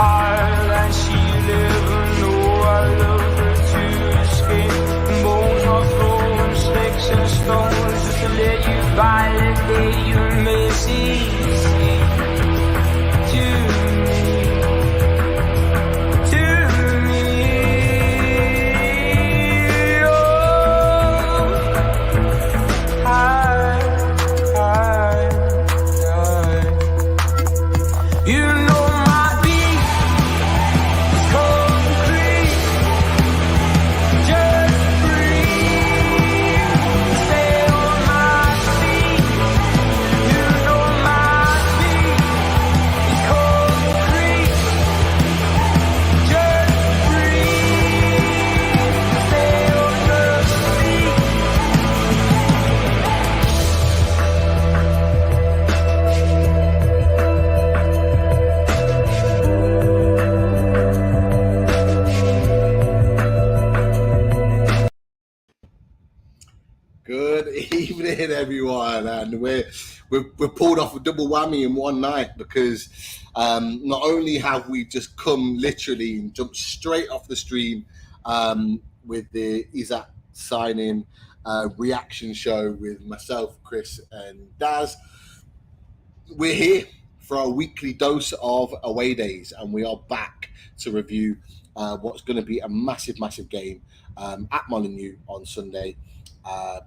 heart and she never know I love her to skin and bones are thrown, sticks and stones just to let you validate your message to everyone, and we've pulled off a double whammy in one night because not only have we just come literally and jumped straight off the stream with the Isak signing reaction show with myself, Chris, and Daz. We're here for our weekly dose of away days, and we are back to review what's going to be a massive game at Molyneux on Sunday.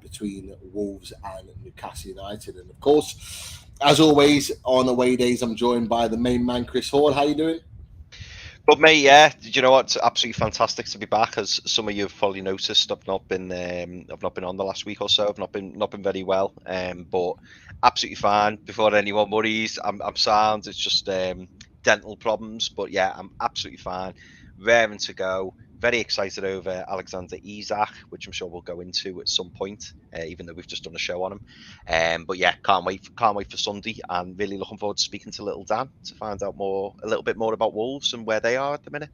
Between Wolves and Newcastle United. And of course, as always, on away days, I'm joined by the main man, Chris Hall. How you doing? Good, mate. Yeah, you know what? It's absolutely fantastic to be back. As some of you have probably noticed, I've not been on the last week or so. I've not been very well, but absolutely fine. Before anyone worries, I'm sound. It's just dental problems, but yeah, I'm absolutely fine. Raring to go. Very excited over Alexander Isak, which I'm sure we'll go into at some point, even though we've just done a show on him. But yeah, can't wait for Sunday, and really looking forward to speaking to little Dan to find out a little bit more about Wolves and where they are at the minute.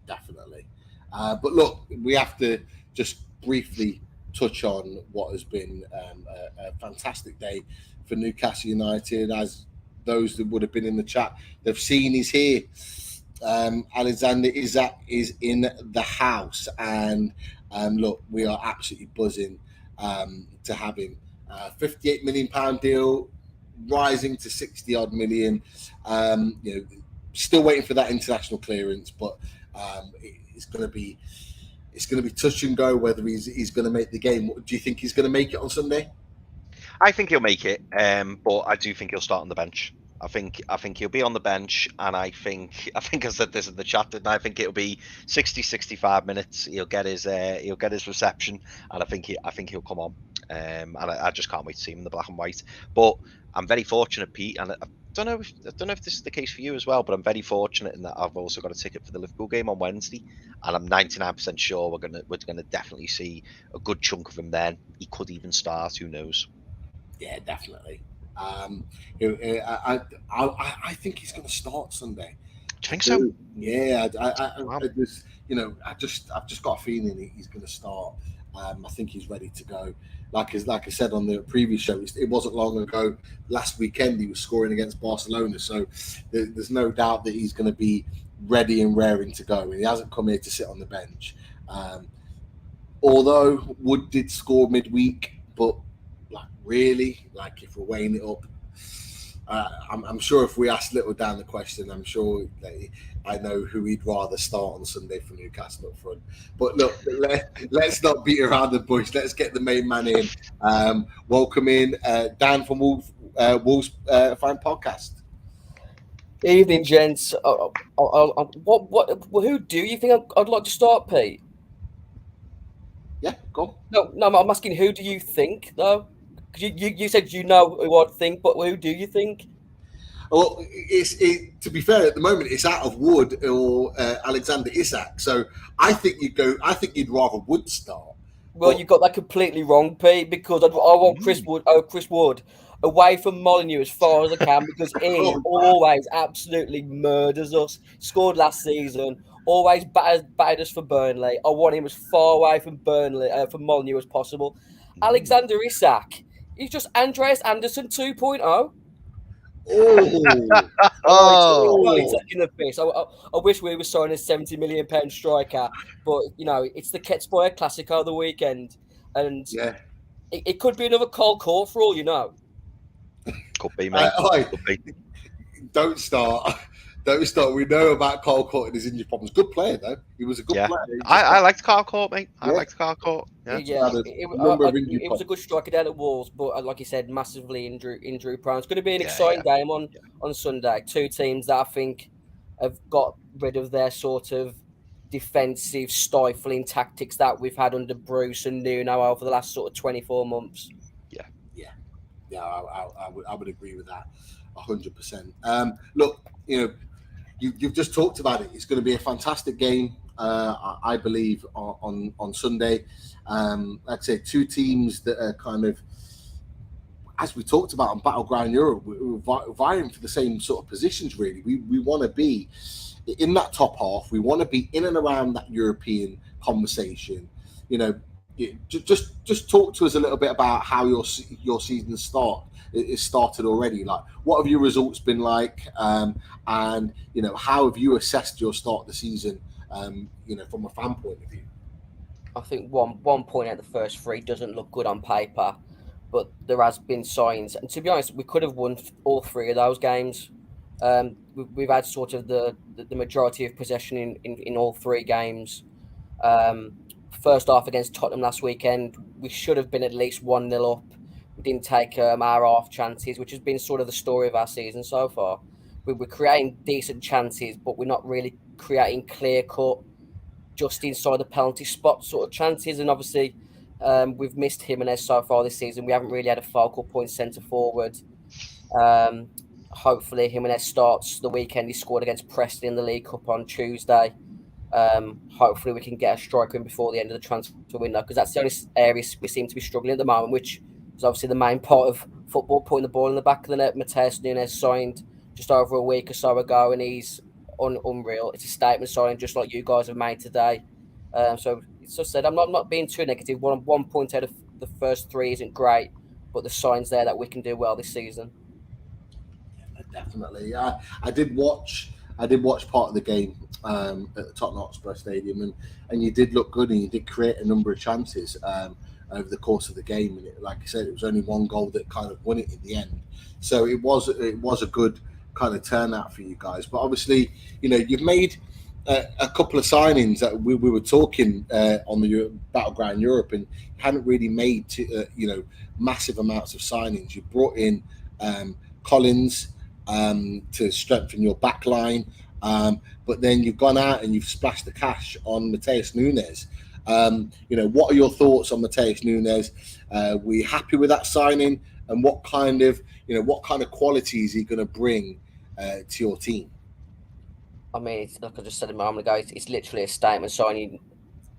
Definitely. But look, we have to just briefly touch on what has been a fantastic day for Newcastle United. As those that would have been in the chat, they've seen he's here. Alexander Isak is in the house, and look, we are absolutely buzzing to have him. £58 million deal, rising to 60 odd million. Still waiting for that international clearance, but it's going to be touch and go whether he's going to make the game. Do you think he's going to make it on Sunday? I think he'll make it, but I do think he'll start on the bench. I think he'll be on the bench, and I think I said this in the chat, and I think it'll be 60-65 minutes. He'll get his reception, and I think he'll come on. And I just can't wait to see him in the black and white. But I'm very fortunate, Pete, and I don't know if this is the case for you as well, but I'm very fortunate in that I've also got a ticket for the Liverpool game on Wednesday, and I'm 99% sure we're gonna definitely see a good chunk of him then. He could even start. Who knows? Yeah, definitely. I think he's going to start Sunday. Do you think so? Yeah, I've just got a feeling he's going to start. I think he's ready to go. Like I said on the previous show, it wasn't long ago. Last weekend he was scoring against Barcelona, so there's no doubt that he's going to be ready and raring to go. And he hasn't come here to sit on the bench. Although Wood did score midweek, but if we're weighing it up, I'm sure if we asked Little Dan the question, I'm sure I know who he'd rather start on Sunday for Newcastle up front. But look, let's not beat around the bush. Let's get the main man in. Welcome in Dan from Wolves Fan Podcast. Evening, gents. Who do you think I'd like to start, Pete? Yeah, go on. No, I'm asking who do you think, though? Because you said you know who I'd think, but who do you think? Well, to be fair, at the moment it's out of Wood or Alexander Isak. So I think you'd rather Wood start. Well, you got that completely wrong, Pete. Because I want Chris Wood away from Molyneux as far as I can, because he always absolutely murders us. Scored last season. Always battered us for Burnley. I want him as far away from from Molyneux as possible. Alexander Isak, he's just Andreas Anderson 2.0. Oh, Right, oh, taking the piss. I wish we were signing a £70 million striker, but it's the Ketspire Classico the weekend, and yeah. it could be another Cole Court for all you know. Could be, mate. Oi, Could be. don't start. Don't start. We know about Cole Court and his injury problems. Good player, though. He was a good Yeah. player. He just I liked Conor Coady, mate. I Yeah. liked Conor Coady. Yeah. Yeah, had a number of injury it was a good striker down at Wolves, but like you said, massively injury prone. It's going to be an Yeah, exciting game on Sunday. Two teams that I think have got rid of their sort of defensive stifling tactics that we've had under Bruce and Nuno over the last sort of 24 months. Yeah, I would agree with that 100%. Look, you've just talked about it. It's going to be a fantastic game, I believe, on Sunday. Like I say, two teams that are kind of, as we talked about on Battleground Europe, we're vying for the same sort of positions, really. We want to be in that top half. We want to be in and around that European conversation. Just talk to us a little bit about how your season is started already. Like, what have your results been like, and how have you assessed your start of the season, from a fan point of view? I think one point out the first three doesn't look good on paper, but there has been signs, and to be honest, we could have won all three of those games. We've had sort of the majority of possession in all three games. First half against Tottenham last weekend, we should have been at least 1-0 up. We didn't take our half chances, which has been sort of the story of our season so far. We're creating decent chances, but we're not really creating clear-cut, just inside the penalty spot sort of chances. And obviously, we've missed Jimenez so far this season. We haven't really had a focal point centre forward. Hopefully, Jimenez starts the weekend. He scored against Preston in the League Cup on Tuesday. Hopefully we can get a striker in before the end of the transfer window, because that's the only area we seem to be struggling at the moment, which is obviously the main part of football, putting the ball in the back of the net. Matheus Nunes signed just over a week or so ago, and he's unreal. It's a statement signing, just like you guys have made today. So it's just said, I'm not being too negative. 1 point out of the first three isn't great, but the signs there that we can do well this season. Yeah, definitely. I did watch part of the game at the Tottenham Hotspur Stadium, and you did look good, and you did create a number of chances over the course of the game. And like I said, it was only one goal that kind of won it in the end. So it was a good kind of turnout for you guys. But obviously, you've made a couple of signings that we were talking on the Battleground Europe, and you hadn't really made massive amounts of signings. You brought in Collins to strengthen your back line. But then you've gone out and you've splashed the cash on Matheus Nunes. What are your thoughts on Matheus Nunes? Were you happy with that signing? And what kind of qualities is he going to bring to your team? I mean, it's like I just said a moment ago, it's literally a statement signing.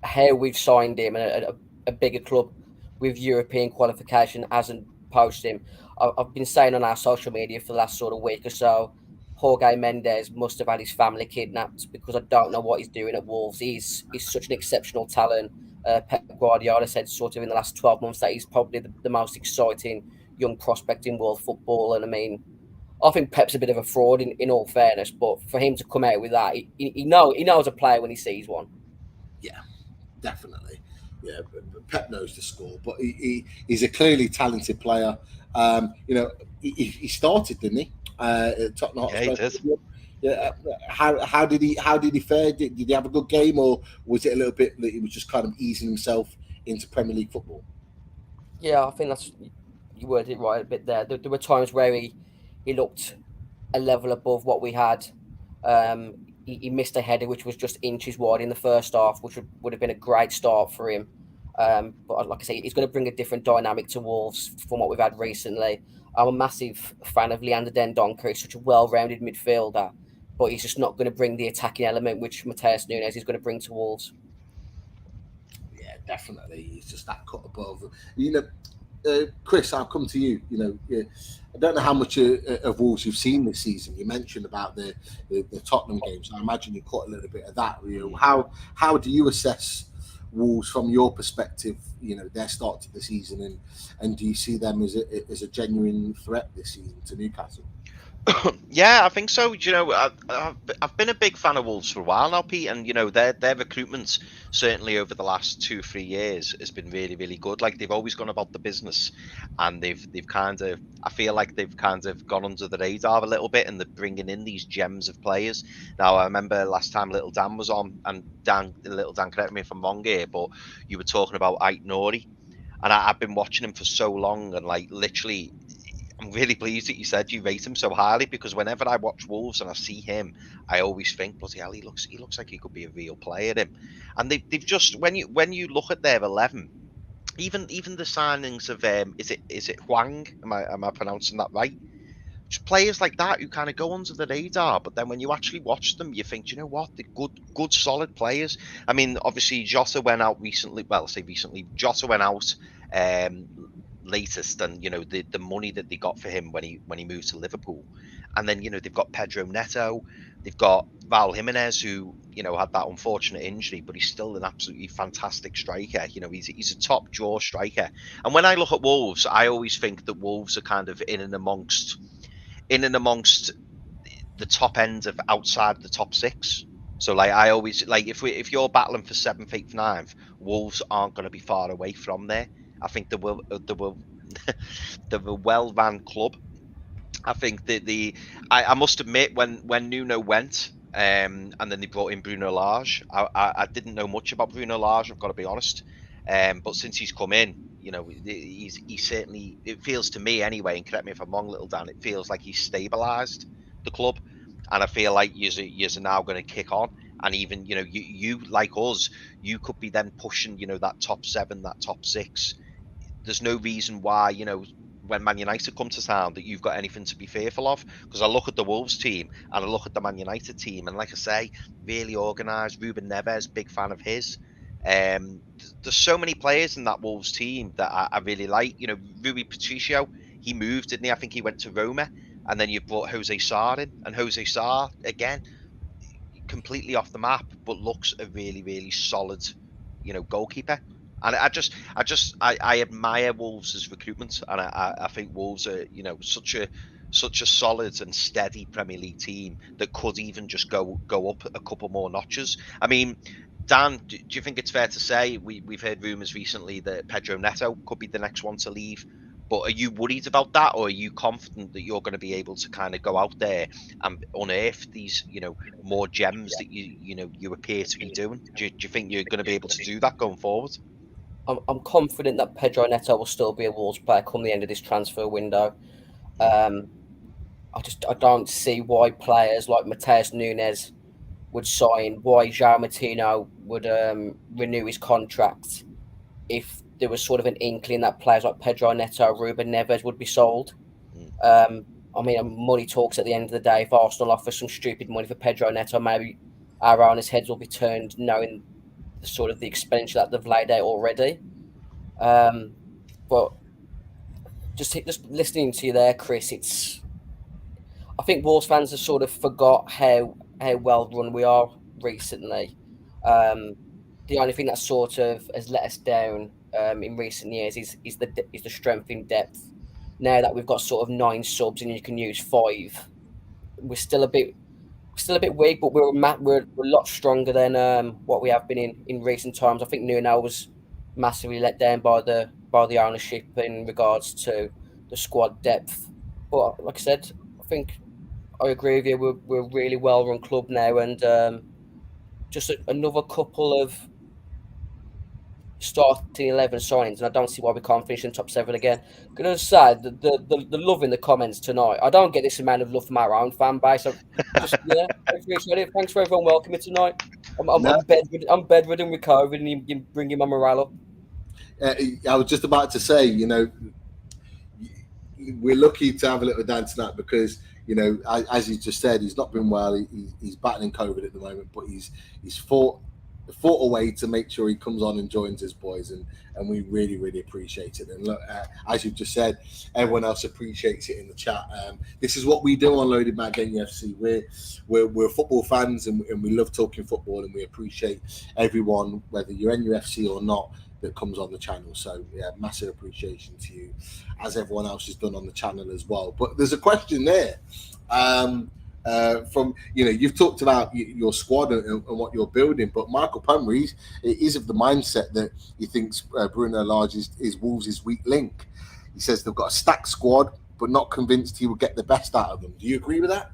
How we've signed him, and a bigger club with European qualification hasn't poached him. I've been saying on our social media for the last sort of week or so, Jorge Mendes must have had his family kidnapped, because I don't know what he's doing at Wolves. He's such an exceptional talent. Pep Guardiola said sort of in the last 12 months that he's probably the most exciting young prospect in world football. And I mean, I think Pep's a bit of a fraud in all fairness, but for him to come out with that, he knows a player when he sees one. Yeah, definitely. Yeah, Pep knows the score, but he's a clearly talented player. He started, didn't he? At Tottenham Hotspur. Yeah, he did. Yeah. How did he fare? Did he have a good game, or was it a little bit that he was just kind of easing himself into Premier League football? Yeah, I think you worded it right a bit there. There were times where he looked a level above what we had. He missed a header which was just inches wide in the first half, which would have been a great start for him. But like I say, he's going to bring a different dynamic to Wolves from what we've had recently. I'm a massive fan of Leander Dendoncker. He's such a well-rounded midfielder, but he's just not going to bring the attacking element which Matheus Nunes is going to bring to Wolves. Yeah, definitely. He's just that cut above. Chris, I'll come to you. I don't know how much of Wolves you've seen this season. You mentioned about the Tottenham games. I imagine you caught a little bit of that. How do you assess Wolves from your perspective? Their start to the season, and do you see them as a genuine threat this season to Newcastle? Yeah, I think so. You know, I've been a big fan of Wolves for a while now, Pete, and you know their recruitment certainly over the last 2 or 3 years has been really really good. Like they've always gone about the business, and they've kind of, I feel like they've kind of gone under the radar a little bit, and they're bringing in these gems of players. Now I remember last time Little Dan was on, and Little Dan, correct me if I'm wrong here, but you were talking about Ait Nori, and I've been watching him for so long, and like literally I'm really pleased that you said you rate him so highly, because whenever I watch Wolves and I see him, I always think, bloody hell, he looks like he could be a real player. Him, and they've just, when you look at their 11, even the signings of is it Huang? Am I pronouncing that right? Just players like that who kind of go under the radar, but then when you actually watch them, you think, you know what, they're good, solid players. I mean, obviously Jota went out recently. Well, I say recently, Jota went out. Um, Latest, and you know the money that they got for him when he moved to Liverpool, and then you know they've got Pedro Neto, they've got Raul Jimenez, who you know had that unfortunate injury, but he's still an absolutely fantastic striker. You know he's a top draw striker, and when I look at Wolves, I always think that Wolves are kind of in and amongst the top end of outside the top six. So like I always like, if you're battling for seventh, eighth, ninth, Wolves aren't going to be far away from there. I think they will they're a well run club. I think that I must admit, when Nuno went, and then they brought in Bruno Lage, I didn't know much about Bruno Lage, I've got to be honest. But since he's come in, you know, he's certainly, it feels to me anyway, and correct me if I'm wrong, Little Dan, it feels like he's stabilised the club, and I feel like you're now going to kick on. And even, you know, you like us, you could be then pushing, you know, that top seven, that top six. There's no reason why, you know, when Man United come to town, that you've got anything to be fearful of. Because I look at the Wolves team and I look at the Man United team, and like I say, really organised. Ruben Neves, big fan of his. There's so many players in that Wolves team that I really like. You know, Rui Patricio, he moved, didn't he? I think he went to Roma, and then you've brought Jose Sarr in, and Jose Sarr again, completely off the map, but looks a really, really solid, you know, goalkeeper. And I admire Wolves' recruitment, and I think Wolves are, you know, such a solid and steady Premier League team that could even just go up a couple more notches. I mean, Dan, do you think it's fair to say we've heard rumours recently that Pedro Neto could be the next one to leave? But are you worried about that, or are you confident that you're going to be able to kind of go out there and unearth these, you know, more gems that you appear to be doing? Do you think you're going to be able to do that going forward? I'm confident that Pedro Neto will still be a Wolves player come the end of this transfer window. I don't see why players like Mateus Nunes would sign, why João Martino would renew his contract if there was sort of an inkling that players like Pedro Neto, Ruben Neves would be sold. I mean, money talks at the end of the day. If Arsenal offer some stupid money for Pedro Neto, maybe our owners' heads will be turned, knowing the sort of the expenditure that they've laid out already. But just listening to you there, Chris, I think Wolves fans have sort of forgot how well run we are recently. The only thing that sort of has let us down in recent years is the strength in depth. Now that we've got sort of 9 subs and you can use 5, we're still a bit weak, but we're a lot stronger than what we have been in recent times. I think Nuno was massively let down by the ownership in regards to the squad depth. But like I said, I think I agree with you. We're a really well run club now, and just another couple of starting 11 signings, and I don't see why we can't finish in top 7 again. Going to say the love in the comments tonight. I don't get this amount of love from our own fan base. I appreciate it. Thanks for everyone welcoming tonight. I'm bedridden with COVID, and you bringing my morale up. I was just about to say, you know, we're lucky to have a little dance tonight because, you know, as you just said, he's not been well. He's battling COVID at the moment, but he's fought a way to make sure he comes on and joins his boys, and we really, really appreciate it. And look, as you've just said, everyone else appreciates it in the chat. This is what we do on Loaded Mag NUFC. We're football fans, and we love talking football, and we appreciate everyone, whether you're NUFC or not, that comes on the channel. So yeah, massive appreciation to you, as everyone else has done on the channel as well. But there's a question there. From you've talked about your squad and what you're building, but Michael Pumry is of the mindset that he thinks Bruno Lage is Wolves' weak link. He says they've got a stacked squad, but not convinced he will get the best out of them. Do you agree with that?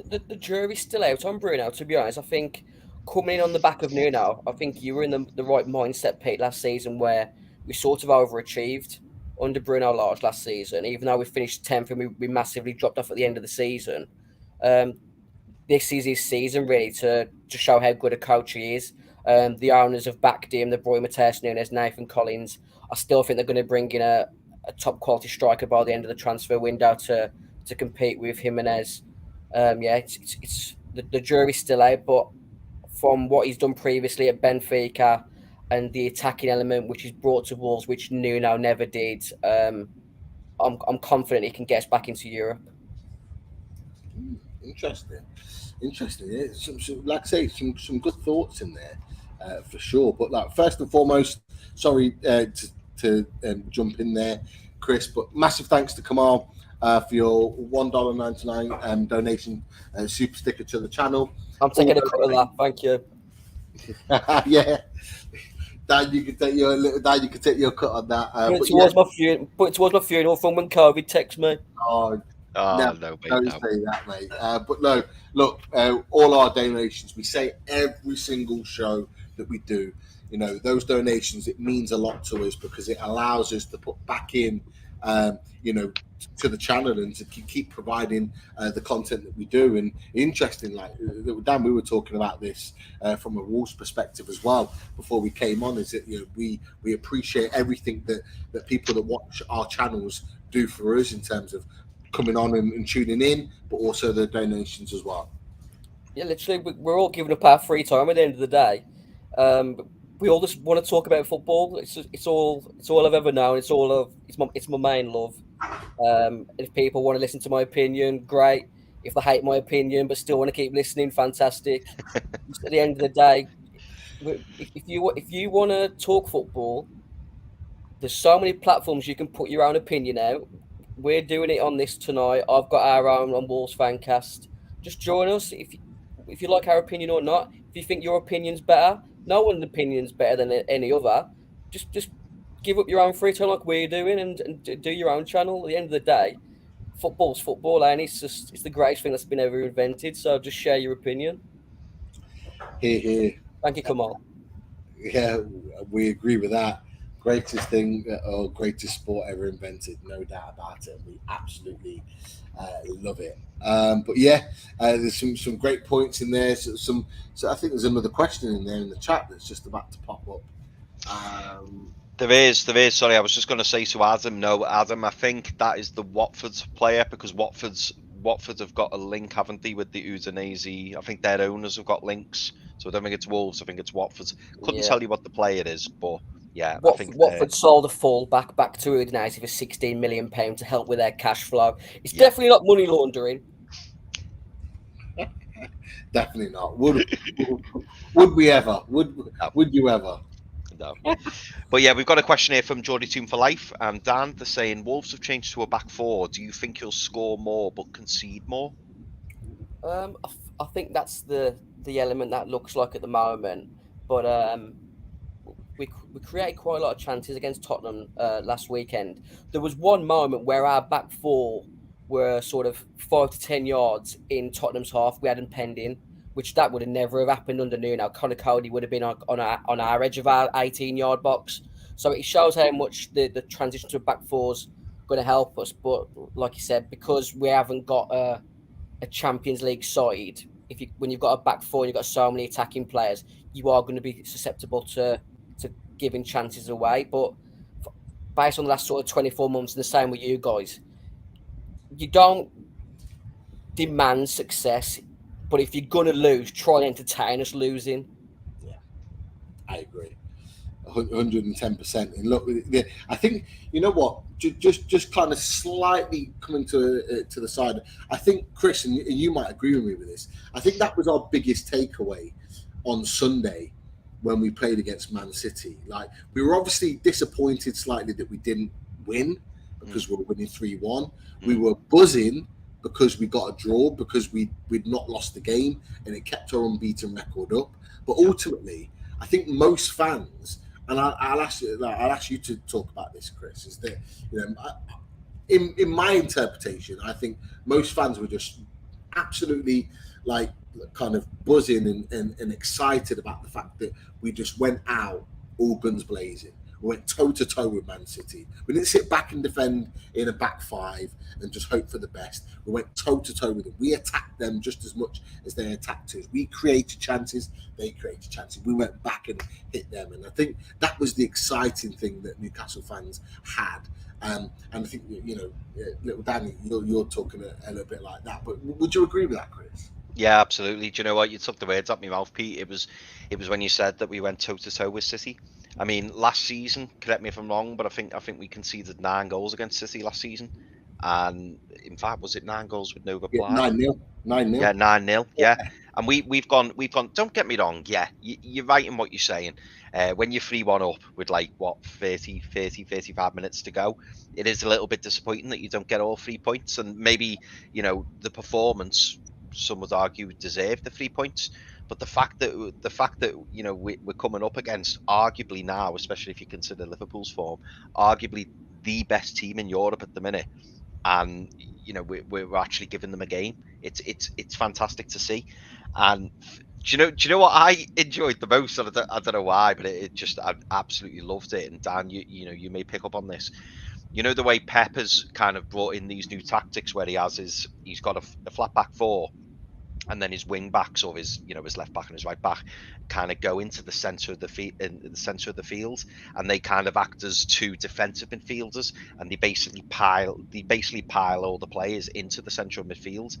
The jury's still out on Bruno, to be honest. I think coming in on the back of Nuno, I think you were in the right mindset, Pete, last season, where we sort of overachieved under Bruno Lage last season, even though we finished 10th and we massively dropped off at the end of the season. This is his season, really, to show how good a coach he is. The owners have backed him, the boy Mateus Nunes, Nathan Collins. I still think they're going to bring in a top quality striker by the end of the transfer window to compete with Jimenez. It's the jury's still out, but from what he's done previously at Benfica and the attacking element which he's brought to Wolves, which Nuno never did, I'm confident he can get us back into Europe. Interesting. Yeah, like I say, some good thoughts in there for sure. But like first and foremost, sorry to jump in there, Chris, but massive thanks to Kamal for your $1.99 donation super sticker to the channel. I'm taking a cut of that. Thank you. Yeah, Dan, you can take your cut on that. Put it towards my funeral from when COVID texts me. Oh, no, don't mate, say that, mate. But no, look, all our donations, we say every single show that we do, those donations, it means a lot to us because it allows us to put back in, to the channel and to keep providing the content that we do. And interesting, like Dan, we were talking about this from a Wolves perspective as well before we came on, is that we appreciate everything that people that watch our channels do for us in terms of coming on and tuning in, but also the donations as well. Yeah, literally, we're all giving up our free time at the end of the day. We all just want to talk about football. It's all I've ever known. It's my main love. If people want to listen to my opinion, great. If they hate my opinion but still want to keep listening, fantastic. At the end of the day, if you want to talk football, there's so many platforms you can put your own opinion out. We're doing it on this tonight. I've got our own on Wolves Fancast. Just join us if you like our opinion or not. If you think your opinion's better, no one's opinion's better than any other. Just give up your own free time like we're doing and do your own channel. At the end of the day, football's football, and it's the greatest thing that's been ever invented. So just share your opinion. Here. Thank you, Kamal. Yeah, we agree with that. Greatest thing or greatest sport ever invented, no doubt about it. We absolutely love it. But yeah, there's some great points in there. So I think there's another question in there in the chat that's just about to pop up. There is. Sorry, I was just going to say to Adam. No, Adam, I think that is the Watford player because Watford have got a link, haven't they, with the Udinese? I think their owners have got links. So I don't think it's Wolves. I think it's Watford. Couldn't tell you what the player is, but yeah, I think Watford sold a full back to Udinese for £16 million to help with their cash flow. It's definitely not money laundering. Definitely not. Would we ever? Would you ever? No. But yeah, we've got a question here from Geordie Toon for Life. And Dan, they're saying Wolves have changed to a back four. Do you think you'll score more but concede more? I think that's the element that looks like at the moment. But we created quite a lot of chances against Tottenham last weekend. There was one moment where our back four were sort of 5 to 10 yards in Tottenham's half. We had them penned in, which that would have never have happened under Nuno. Conor Coady would have been on our edge of our 18-yard box. So it shows how much the transition to a back four is going to help us. But like you said, because we haven't got a Champions League side, when you've got a back four and you've got so many attacking players, you are going to be susceptible to giving chances away. But based on the last sort of 24 months, and the same with you guys, you don't demand success. But if you're going to lose, try and entertain us losing. Yeah, I agree. 110%. And look, I think, you know what, just kind of slightly coming to the side, I think, Chris, and you might agree with me with this, I think that was our biggest takeaway on Sunday when we played against Man City. Like, we were obviously disappointed slightly that we didn't win because we were winning 3-1. We were buzzing because we got a draw, because we'd not lost the game, and it kept our unbeaten record up. But ultimately, I think most fans, and I'll ask you to talk about this, Chris, is that, you know, in my interpretation, I think most fans were just absolutely like kind of buzzing and excited about the fact that we just went out all guns blazing. We went toe to toe with Man City. We didn't sit back and defend in a back five and just hope for the best. We went toe to toe with them. We attacked them just as much as they attacked us. We created chances, they created chances. We went back and hit them. And I think that was the exciting thing that Newcastle fans had. And I think, you know, little Danny, you're talking a little bit like that. But would you agree with that, Chris? Yeah, absolutely. Do you know what? You took the words out my mouth, Pete. It was when you said that we went toe to toe with City. I mean, last season, correct me if I'm wrong, but I think we conceded 9 goals against City last season. And in fact, was it 9 goals with no reply? 9-0. 9-0. Yeah, 9-0. Yeah. And we've gone. Don't get me wrong. Yeah, you're right in what you're saying. When you're 3-1 up with like what 35 minutes to go, it is a little bit disappointing that you don't get all 3 points. And maybe, you know, the performance, some would argue, deserved the 3 points. But the fact that you know we're coming up against arguably now, especially if you consider Liverpool's form, arguably the best team in Europe at the minute, and you know we're actually giving them a game. It's fantastic to see. And do you know what I enjoyed the most? I don't know why, but I absolutely loved it. And Dan, you know, you may pick up on this. You know, the way Pep has kind of brought in these new tactics where he's got a flat back four, and then his wing backs, or his left back and his right back, kind of go into the center of the field, and they kind of act as 2 defensive midfielders, and they basically pile all the players into the center of midfield.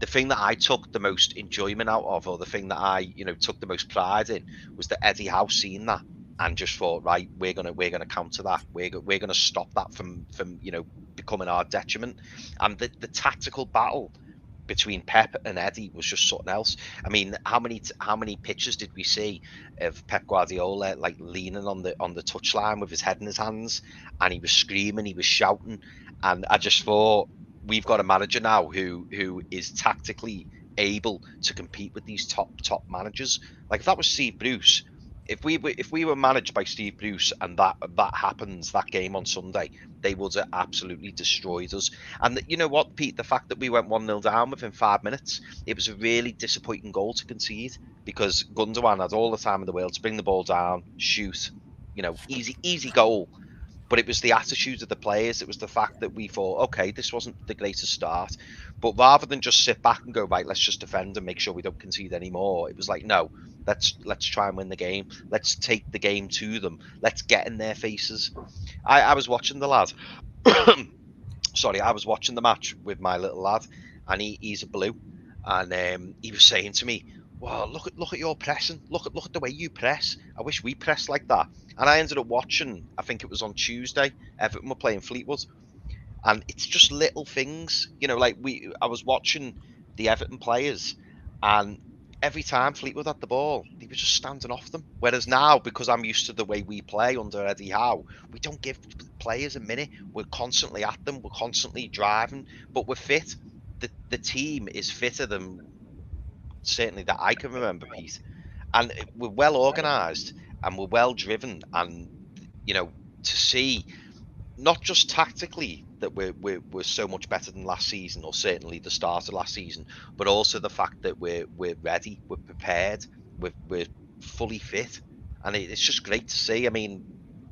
The thing that I took the most enjoyment out of, or the thing that I took the most pride in, was that Eddie Howe seen that and just thought, right, we're gonna counter that. We're gonna stop that from becoming our detriment. And the tactical battle between Pep and Eddie was just something else. I mean, how many pictures did we see of Pep Guardiola like leaning on the touchline with his head in his hands, and he was screaming, he was shouting, and I just thought, we've got a manager now who is tactically able to compete with these top managers. Like if that was Steve Bruce, if we were managed by Steve Bruce and that happens, that game on Sunday, they would have absolutely destroyed us. And you know what, Pete, the fact that we went 1-0 down within 5 minutes, it was a really disappointing goal to concede, because Gundogan had all the time in the world to bring the ball down, shoot, easy goal. But it was the attitude of the players. It was the fact that we thought, okay, this wasn't the greatest start, but rather than just sit back and go, right, let's just defend and make sure we don't concede anymore, it was like, no, let's try and win the game. Let's take the game to them. Let's get in their faces. I was watching the lad. Sorry, I was watching the match with my little lad, and he's a blue, and he was saying to me, "Wow, look at your pressing. Look at the way you press. I wish we pressed like that." And I ended up watching, I think it was on Tuesday, Everton were playing Fleetwood, and it's just little things, like I was watching the Everton players, and every time Fleetwood had the ball, they were just standing off them. Whereas now, because I'm used to the way we play under Eddie Howe, we don't give players a minute. We're constantly at them. We're constantly driving, but we're fit. The team is fitter than certainly that I can remember, Pete. And we're well organised and we're well driven. And, to see not just tactically that we're so much better than last season, or certainly the start of last season, but also the fact that we're ready, we're prepared, we're fully fit, and it's just great to see. I mean,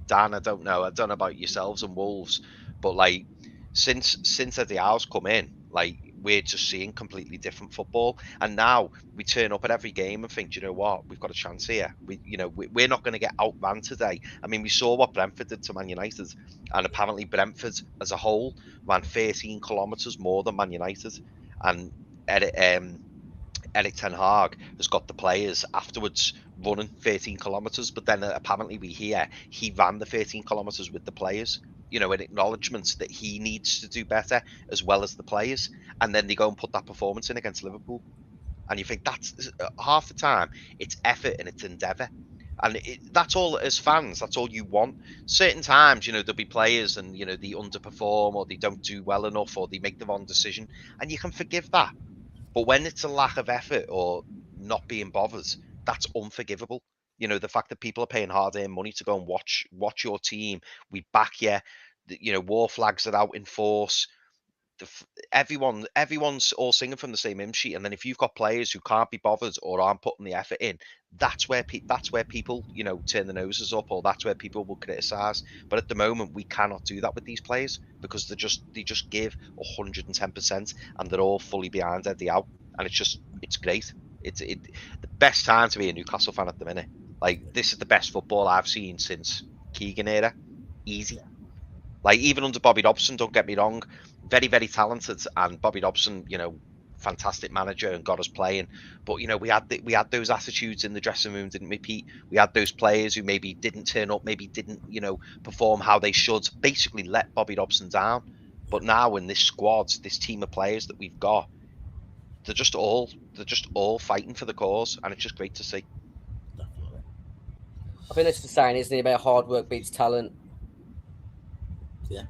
Dan, I don't know about yourselves and Wolves, but like since Eddie Howe's come in, like we're just seeing completely different football. And now we turn up at every game and think, you know what, we've got a chance here. We're not going to get outran today. I mean, we saw what Brentford did to Man United, and apparently Brentford as a whole ran 13 kilometres more than Man United. And Eric Ten Hag has got the players afterwards running 13 kilometres, but then apparently we hear he ran the 13 kilometres with the players, in acknowledgements that he needs to do better as well as the players. And then they go and put that performance in against Liverpool. And you think that's half the time it's effort and it's endeavour. And that's all as fans. That's all you want. Certain times, there'll be players and, they underperform or they don't do well enough or they make the wrong decision. And you can forgive that. But when it's a lack of effort or not being bothered, that's unforgivable. The fact that people are paying hard-earned money to go and watch your team. We back you. War flags are out in force. Everyone's all singing from the same hymn sheet, and then if you've got players who can't be bothered or aren't putting the effort in, that's where people turn their noses up, or that's where people will criticize. But at the moment, we cannot do that with these players because they just give 110%, and they're all fully behind Eddie Howe, and it's great. It's the best time to be a Newcastle fan at the minute. Like, this is the best football I've seen since Keegan era. Easy. Like, even under Bobby Dobson, don't get me wrong, very, very talented, and Bobby Dobson, fantastic manager and got us playing. But we had those attitudes in the dressing room, didn't we, Pete? We had those players who maybe didn't turn up, maybe didn't, perform how they should. Basically, let Bobby Dobson down. But now in this squad, this team of players that we've got, they're just all fighting for the cause, and it's just great to see. I think that's the saying, isn't it, about hard work beats talent. Yeah.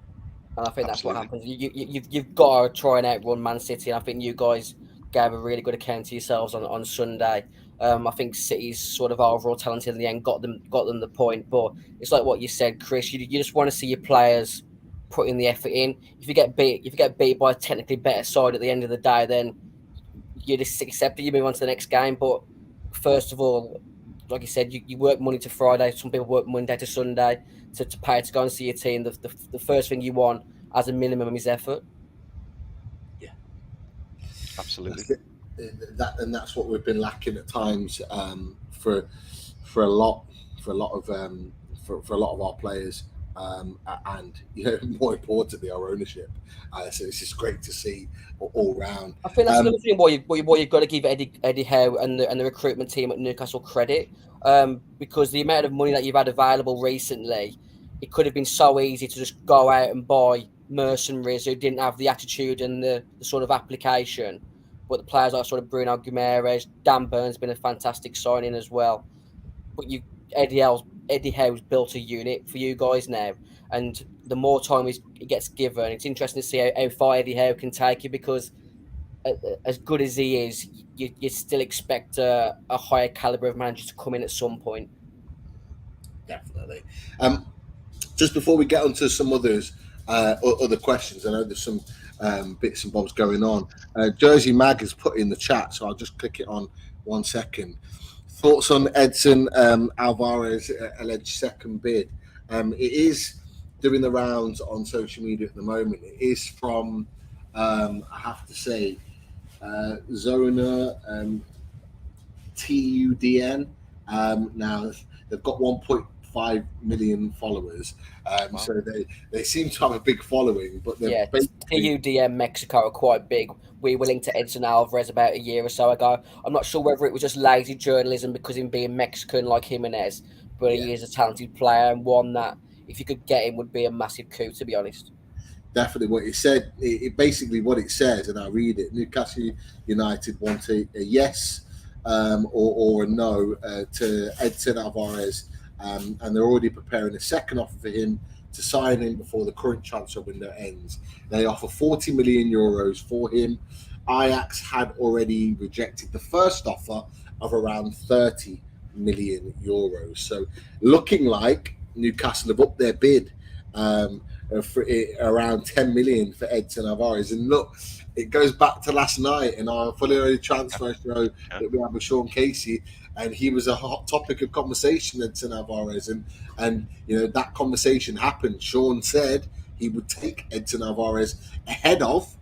And I think Absolutely. that's what happens. You've got to try and outrun Man City. And I think you guys gave a really good account to yourselves on Sunday. I think City's sort of overall talent in the end got them the point. But it's like what you said, Chris. You just want to see your players putting the effort in. If you get beat by a technically better side at the end of the day, then you just accept it. You move on to the next game. But first of all, like you said, you work Monday to Friday. Some people work Monday to Sunday to pay to go and see your team. The first thing you want as a minimum is effort. Yeah, absolutely. That's what we've been lacking at times for a lot of our players, and more importantly, our ownership. So it's just great to see all round. I think that's another thing why you've got to give Eddie Howe and the recruitment team at Newcastle credit, because the amount of money that you've had available recently, it could have been so easy to just go out and buy mercenaries who didn't have the attitude and the sort of application. But the players like sort of Bruno Guimaraes, Dan Burn's been a fantastic signing as well. But Eddie Howe's built a unit for you guys now, and the more time it gets given, it's interesting to see how far Eddie Howe can take you, because as good as he is, you still expect a higher caliber of manager to come in at some point. Definitely. Just before we get onto some other questions, I know there's some bits and bobs going on. Jersey Mag has put in the chat, so I'll just click it on 1 second. Thoughts on Edson Alvarez alleged second bid? It is doing the rounds on social media at the moment. It is from, I have to say, Zona TUDN. Now they've got 1.5 million followers, wow. So they seem to have a big following. But TUDN Mexico are quite big. We were linked to Edson Alvarez about a year or so ago. I'm not sure whether it was just lazy journalism because him being Mexican like Jimenez, but he is a talented player, and one that, if you could get him, would be a massive coup, to be honest. Definitely what it said. It basically what it says, and I'll read it. Newcastle United want a yes or a no to Edson Alvarez, and they're already preparing a second offer for him to sign him before the current transfer window ends. They offer 40 million euros for him. Ajax had already rejected the first offer of around 30 million euros. So looking like Newcastle have upped their bid for around 10 million for Edson Alvarez. And look, it goes back to last night in our fully loaded transfer show that we had with Sean Casey, and he was a hot topic of conversation, Edson Alvarez, and that conversation happened. Sean said he would take Edson Alvarez ahead of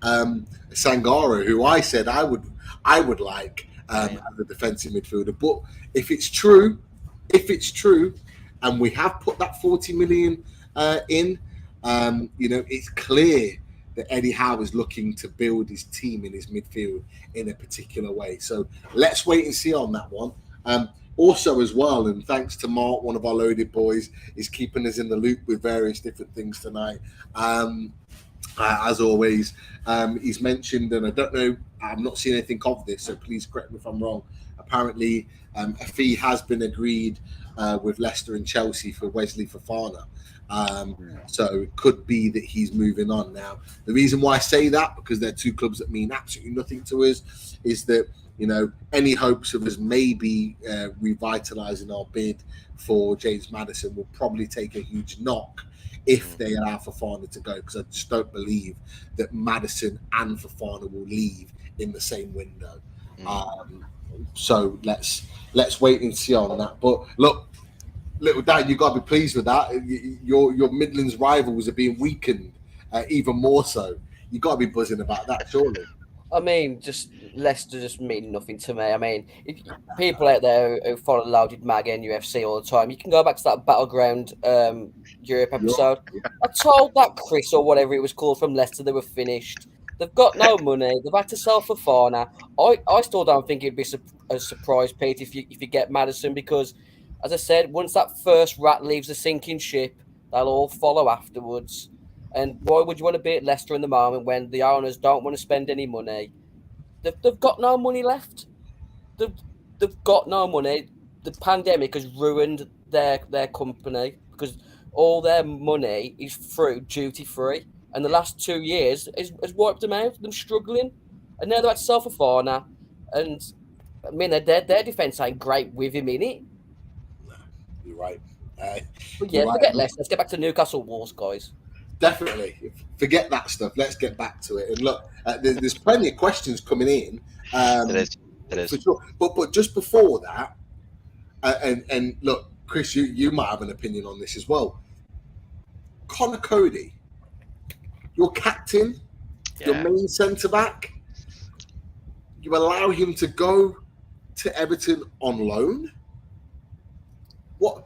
Sangaro, who I said I would like as a defensive midfielder. But if it's true, and we have put that 40 million in, it's clear that Eddie Howe is looking to build his team in his midfield in a particular way. So let's wait and see on that one. Also as well, and thanks to Mark, one of our loaded boys, is keeping us in the loop with various different things tonight. As always, he's mentioned, and I don't know I'm not seeing anything of this, so please correct me if I'm wrong. Apparently, a fee has been agreed with Leicester and Chelsea for Wesley Fofana. So it could be that he's moving on now. The reason why I say that, because they're two clubs that mean absolutely nothing to us, is that, you know, any hopes of us maybe revitalising our bid for James Maddison will probably take a huge knock if they allow Fofana to go, because I just don't believe that Maddison and Fofana will leave in the same window. So let's wait and see on that. But look, little Dan, you got to be pleased with that. Your Midlands rivals are being weakened even more so. You got to be buzzing about that, surely. I mean, just Leicester just mean nothing to me. I mean, if people out there who follow Loaded Mag and UFC all the time, you can go back to that Battleground Europe episode. I told that Chris or whatever it was called from Leicester they were finished. They've got no money. They've had to sell Fofana. I still don't think it'd be a surprise, Pete, if you get Maddison, because, as I said, once that first rat leaves the sinking ship, they'll all follow afterwards. And why would you want to be at Leicester in the moment when the owners don't want to spend any money? They've got no money left. They've got no money. The pandemic has ruined their company because all their money is through duty free. And the last 2 years has wiped them out, them struggling. And now they're at Fofana. And I mean, their defence ain't great with him in it. No, you're right. But yeah, forget Leicester. Let's get back to Newcastle Wars, guys. Definitely. Forget that stuff. Let's get back to it. And look, there's plenty of questions coming in. It is. For sure. But just before that, and look, Chris, you might have an opinion on this as well. Conor Coady, your captain, your main centre-back, you allow him to go to Everton on loan? What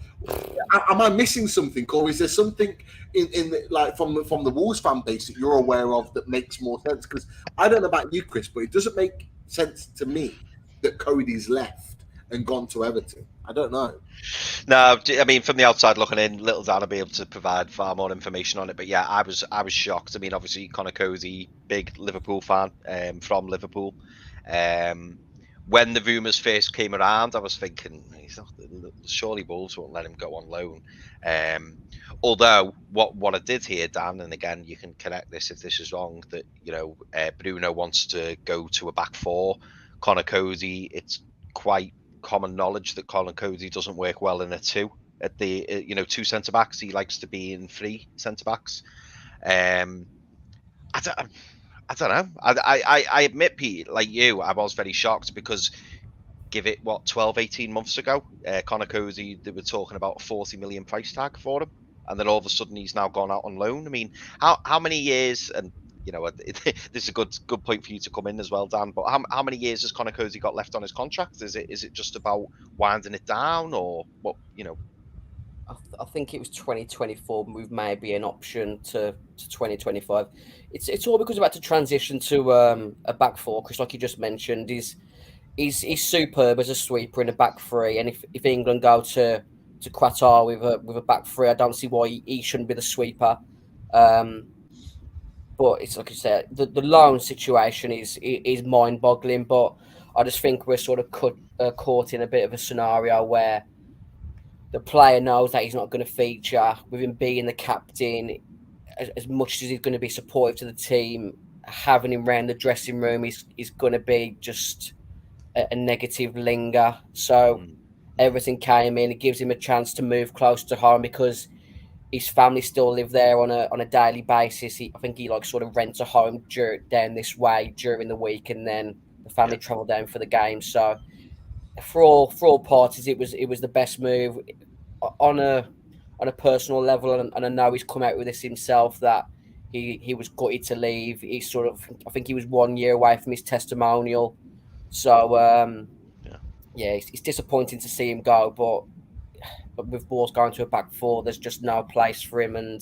am I missing something, or is there something in the, like from the Wolves fan base that you're aware of that makes more sense? Because I don't know about you, Chris, but it doesn't make sense to me that Cody's left and gone to Everton. I don't know. No, I mean, from the outside looking in, little Dan will be able to provide far more information on it. But yeah, I was shocked. I mean, obviously Conor Coady, big Liverpool fan, from Liverpool. When the rumours first came around, I was thinking, surely Wolves won't let him go on loan. Although what I did hear, Dan, and again, you can correct this if this is wrong, that Bruno wants to go to a back four. Conor Coady, it's quite common knowledge that Conor Coady doesn't work well in a two. At the two centre backs, he likes to be in three centre backs. I don't know. I admit, Pete, like you, I was very shocked because give it, 12, 18 months ago, Conor Coady, they were talking about a 40 million price tag for him. And then all of a sudden he's now gone out on loan. I mean, how many years, and this is a good point for you to come in as well, Dan, but how many years has Conor Coady got left on his contract? Is it just about winding it down, or what, I think it was 2024 move, maybe an option to 2025. It's all because we're about to transition to a back four. Chris, like you just mentioned, he's superb as a sweeper in a back three. And if England go to Qatar with a back three, I don't see why he shouldn't be the sweeper. But it's like I said, the loan situation is mind-boggling. But I just think we're sort of caught in a bit of a scenario where the player knows that he's not going to feature, with him being the captain. As much as he's going to be supportive to the team, having him around the dressing room is going to be just a negative linger. So everything came in. It gives him a chance to move close to home because his family still live there on a daily basis. I think he sort of rents a home down this way during the week, and then the family travel down for the game. So for all parties, it was the best move on a personal level, and I know he's come out with this himself that he was gutted to leave. I think he was 1 year away from his testimonial. So it's disappointing to see him go, but with Wolves going to a back four, there's just no place for him. And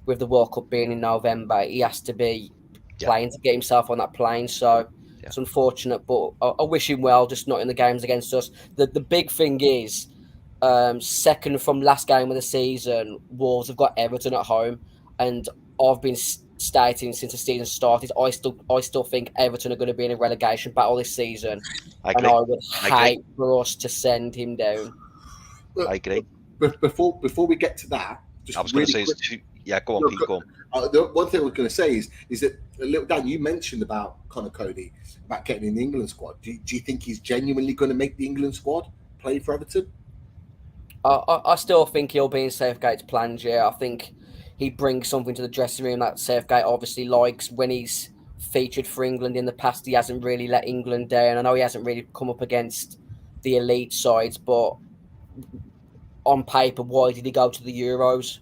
with the World Cup being in November, he has to be playing to get himself on that plane. So it's unfortunate, but I wish him well, just not in the games against us. The big thing is, second from last game of the season, Wolves have got Everton at home, and I've been stating since the season started, I still think Everton are going to be in a relegation battle this season, and I would hate for us to send him down. Look, I agree. Before we get to that, just I was really going to say, go on, Pete. Go on. The one thing I was going to say is that little Dan, you mentioned about Conor Coady about getting in the England squad. Do you think he's genuinely going to make the England squad play for Everton? I still think he'll be in Southgate's plans. Yeah, I think he brings something to the dressing room that Southgate obviously likes. When he's featured for England in the past, he hasn't really let England down. I know he hasn't really come up against the elite sides, but on paper, why did he go to the Euros?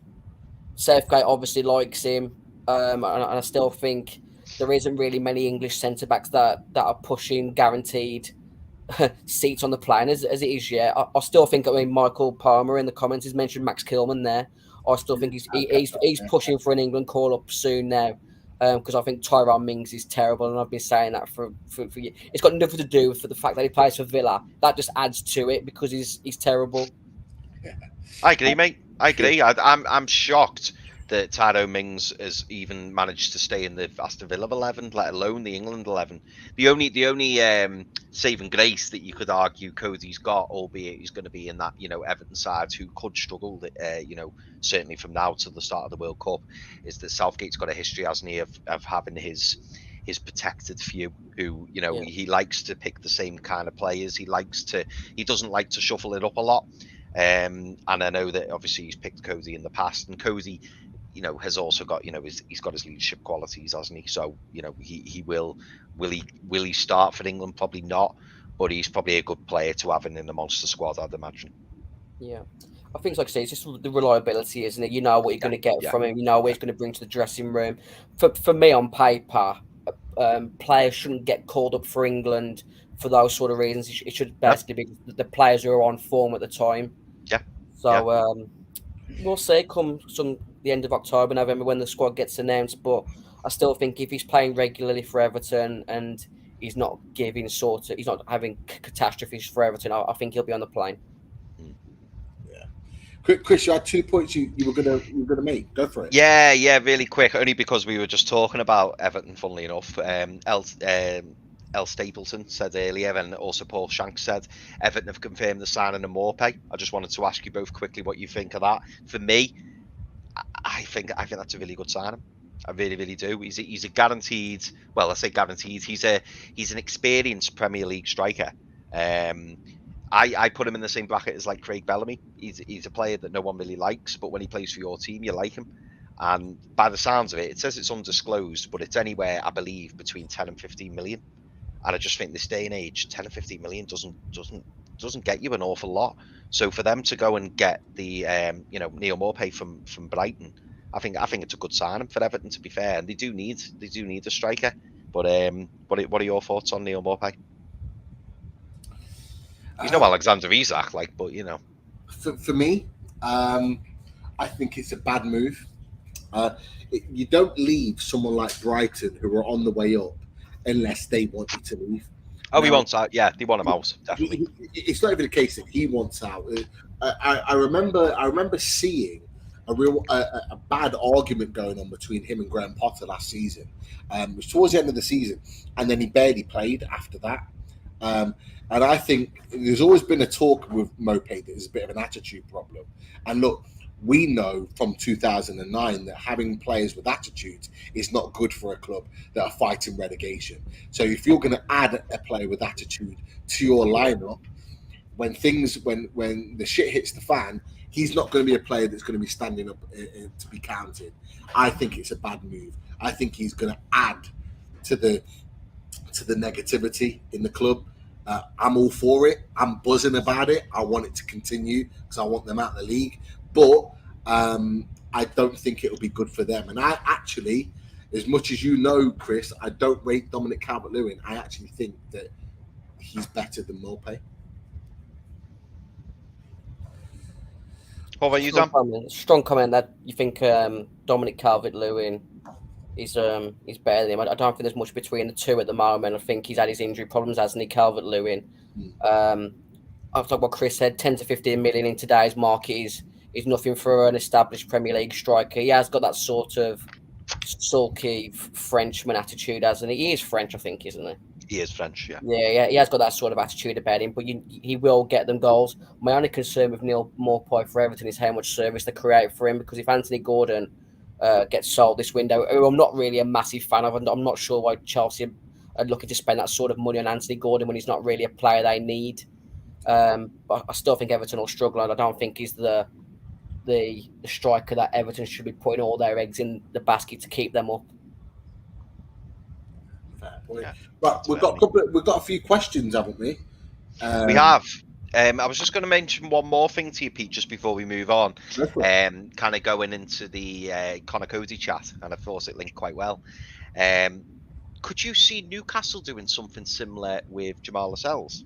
Southgate obviously likes him, and I still think there isn't really many English centre backs that are pushing guaranteed seats on the plane as it is yet. I still think, Michael Palmer in the comments has mentioned Max Kilman there. I still think he's pushing for an England call up soon now, because I think Tyrone Mings is terrible, and I've been saying that for years. It's got nothing to do with the fact that he plays for Villa. That just adds to it because he's terrible. I agree, mate. I agree. I'm shocked that Tyrone Mings has even managed to stay in the Aston Villa 11, let alone the England 11. The only saving grace that you could argue Cody's got, albeit he's going to be in that Everton side who could struggle, certainly from now to the start of the World Cup, is that Southgate's got a history, hasn't he, of having his protected few who he likes to pick the same kind of players. He doesn't like to shuffle it up a lot. And I know that obviously he's picked Coady in the past, and Coady, has also got, he's got his leadership qualities, hasn't he? So, he will he start for England? Probably not, but he's probably a good player to have in the monster squad, I'd imagine. Yeah. I think, like I say, it's just the reliability, isn't it? You know what you're going to get from him. You know what he's going to bring to the dressing room. For me, on paper, players shouldn't get called up for England for those sort of reasons. It should basically be the players who are on form at the time. Yeah. So we'll see come the end of October, November when the squad gets announced. But I still think if he's playing regularly for Everton and he's not he's not having catastrophes for Everton, I think he'll be on the plane. Chris, you had 2 points you were gonna make. Go for it. Yeah, really quick. Only because we were just talking about Everton. Funnily enough, El Stapleton said earlier, and also Paul Shanks said, Everton have confirmed the signing of Morpay. I just wanted to ask you both quickly what you think of that. For me, I think that's a really good signing. I really, really do. He's a guaranteed. Well, I say guaranteed. He's an experienced Premier League striker. I put him in the same bracket as like Craig Bellamy. He's a player that no one really likes, but when he plays for your team, you like him. And by the sounds of it, it says it's undisclosed, but it's anywhere, I believe, between 10 and 15 million. And I just think this day and age, 10 or 15 million doesn't get you an awful lot. So for them to go and get the Neil Morpay from Brighton, I think it's a good signing for Everton, to be fair. And they do need a striker. But what are your thoughts on Neil Morpay? He's no Alexander Isak, but For me, I think it's a bad move. You don't leave someone like Brighton, who are on the way up, unless they want you to leave. He wants out. Yeah, they want him out. Definitely. It's not even the case that he wants out. I remember seeing a bad argument going on between him and Graham Potter last season, which towards the end of the season, and then he barely played after that. And I think there's always been a talk with Morpay that there's a bit of an attitude problem. And look, we know from 2009 that having players with attitudes is not good for a club that are fighting relegation. So if you're going to add a player with attitude to your lineup, when the shit hits the fan, he's not going to be a player that's going to be standing up to be counted. I think it's a bad move. I think he's going to add to the negativity in the club. I'm all for it. I'm buzzing about it. I want it to continue because I want them out of the league. But I don't think it'll be good for them. And I actually, as much as you know, Chris, I don't rate Dominic Calvert-Lewin. I actually think that he's better than Morpay. What about you, Dan? Strong comment that you think Dominic Calvert-Lewin is better than him. I don't think there's much between the two at the moment. I think he's had his injury problems, hasn't he, Calvert-Lewin? I've talked what Chris said, 10 to 15 million in today's market is nothing for an established Premier League striker. He has got that sort of sulky Frenchman attitude, hasn't he? He is French, I think, isn't he? He is French, yeah. Yeah, he has got that sort of attitude about him, but he will get them goals. My only concern with Neil Maupay for Everton is how much service they create for him, because if Anthony Gordon gets sold this window, who I'm not really a massive fan of, and I'm not sure why Chelsea are looking to spend that sort of money on Anthony Gordon when he's not really a player they need. But I still think Everton will struggle, and I don't think he's the striker that Everton should be putting all their eggs in the basket to keep them up. Fair point. Yeah, But we've got a few questions, haven't we? We have. I was just going to mention one more thing to you, Pete, just before we move on. Kind of going into the Conor Coady chat, and of course it linked quite well. Could you see Newcastle doing something similar with Jamal Lascelles?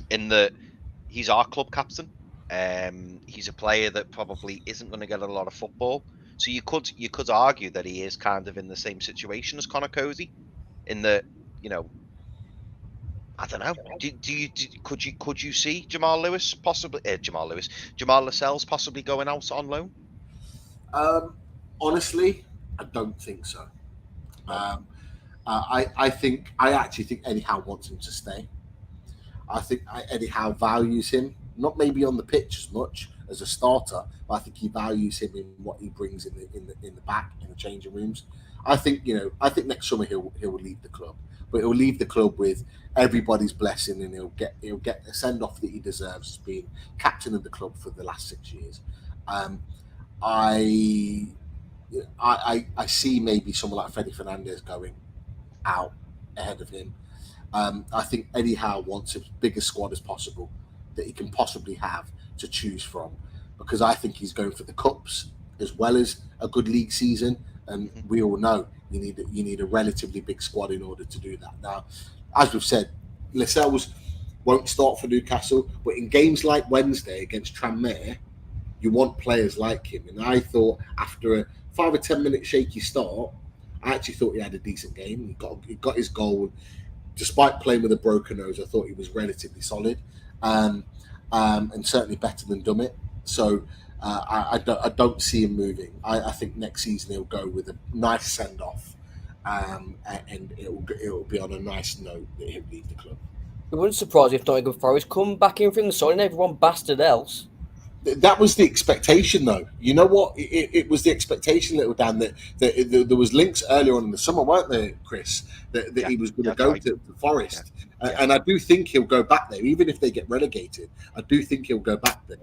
In that he's our club captain. He's a player that probably isn't going to get a lot of football. So you could argue that he is kind of in the same situation as Conor Coady, in that, you know, I don't know. Could you see Jamal Lascelles possibly going out on loan? Honestly, I don't think so. I actually think Eddie Howe wants him to stay. I think Eddie Howe values him, not maybe on the pitch as much as a starter, but I think he values him in what he brings in the back, in the changing rooms. I think next summer he'll leave the club, but he'll leave the club with everybody's blessing, and he'll get a send off that he deserves as being captain of the club for the last 6 years. I see maybe someone like Freddie Fernandez going out ahead of him. I think Eddie Howe wants as big a squad as possible that he can possibly have to choose from, because I think he's going for the cups as well as a good league season, and we all know you need a relatively big squad in order to do that. Now, as we've said, Lascelles won't start for Newcastle, but in games like Wednesday against Tranmere, you want players like him. And I thought after a 5 or 10 minute shaky start, I actually thought he had a decent game. He got his goal. Despite playing with a broken nose, I thought he was relatively solid, and certainly better than Dummett. So I don't see him moving. I think next season he'll go with a nice send off, and it'll be on a nice note that he'll leave the club. It wouldn't surprise me if Nottingham Forest come back in from the side and everyone bastard else. That was the expectation, though. You know what? It was the expectation, Little Dan, that there was links earlier on in the summer, weren't there, Chris? That he was going to go to Forest. Yeah. And I do think he'll go back there, even if they get relegated. I do think he'll go back there.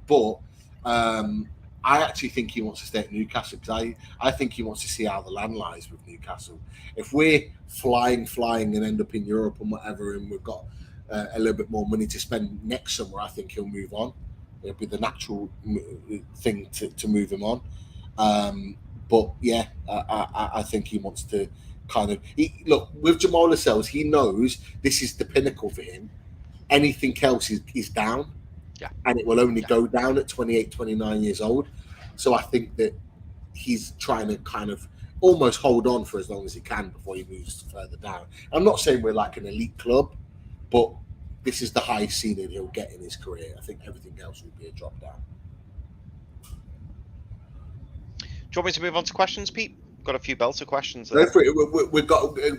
But I actually think he wants to stay at Newcastle, because I think he wants to see how the land lies with Newcastle. If we're flying and end up in Europe and whatever, and we've got a little bit more money to spend next summer, I think he'll move on. It'll be the natural thing to move him on. But yeah, I think he wants to kind of... Look, with Jamal Lascelles, he knows this is the pinnacle for him. Anything else is down. Yeah. And it will only go down at 28, 29 years old. So I think that he's trying to kind of almost hold on for as long as he can before he moves further down. I'm not saying we're like an elite club, but this is the highest ceiling he'll get in his career. I think everything else will be a drop down. Do you want me to move on to questions, Pete? Got a few belter questions there. Go for it.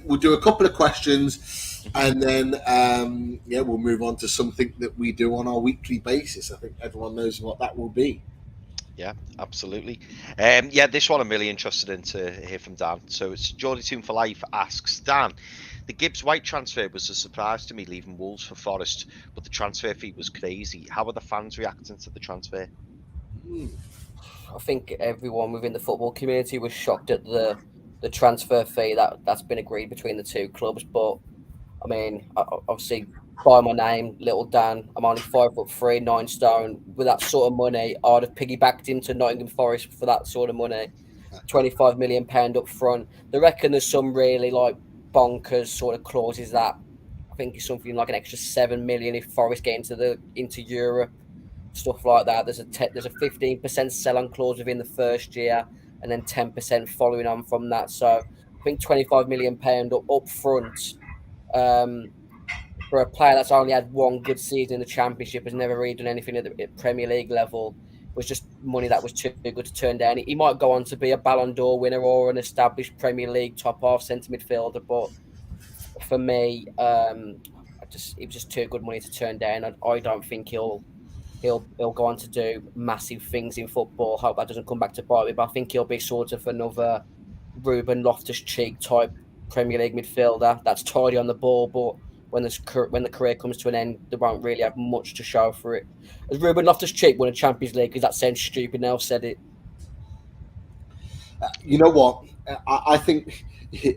We'll do a couple of questions, and then we'll move on to something that we do on our weekly basis. I think everyone knows what that will be. Yeah, absolutely. This one I'm really interested in to hear from Dan. So it's Geordie Toon for Life asks, Dan, the Gibbs White transfer was a surprise to me, leaving Wolves for Forest, but the transfer fee was crazy. How are the fans reacting to the transfer? I think everyone within the football community was shocked at the transfer fee that's been agreed between the two clubs. But I mean, obviously, by my name, Little Dan, I'm only 5'3", 9 stone. With that sort of money, I'd have piggybacked into Nottingham Forest for that sort of money. £25 million up front. They reckon there's some really like bonkers sort of clauses that I think is something like an extra 7 million if Forest get into Europe, stuff like that. There's a 15% sell-on clause within the first year, and then 10% following on from that. So I think £25 million up front for a player that's only had one good season in the Championship, has never really done anything at the Premier League level, was just money that was too good to turn down. He might go on to be a Ballon d'Or winner or an established Premier League top half centre midfielder, but for me, it was just too good money to turn down. I don't think he'll go on to do massive things in football. Hope that doesn't come back to bite me, but I think he'll be sort of another Ruben Loftus-Cheek type Premier League midfielder that's tidy on the ball, but when the career comes to an end, they won't really have much to show for it. Has Ruben Loftus-Cheek won a Champions League? Because that sounds stupid now. I've said it. You know what? I think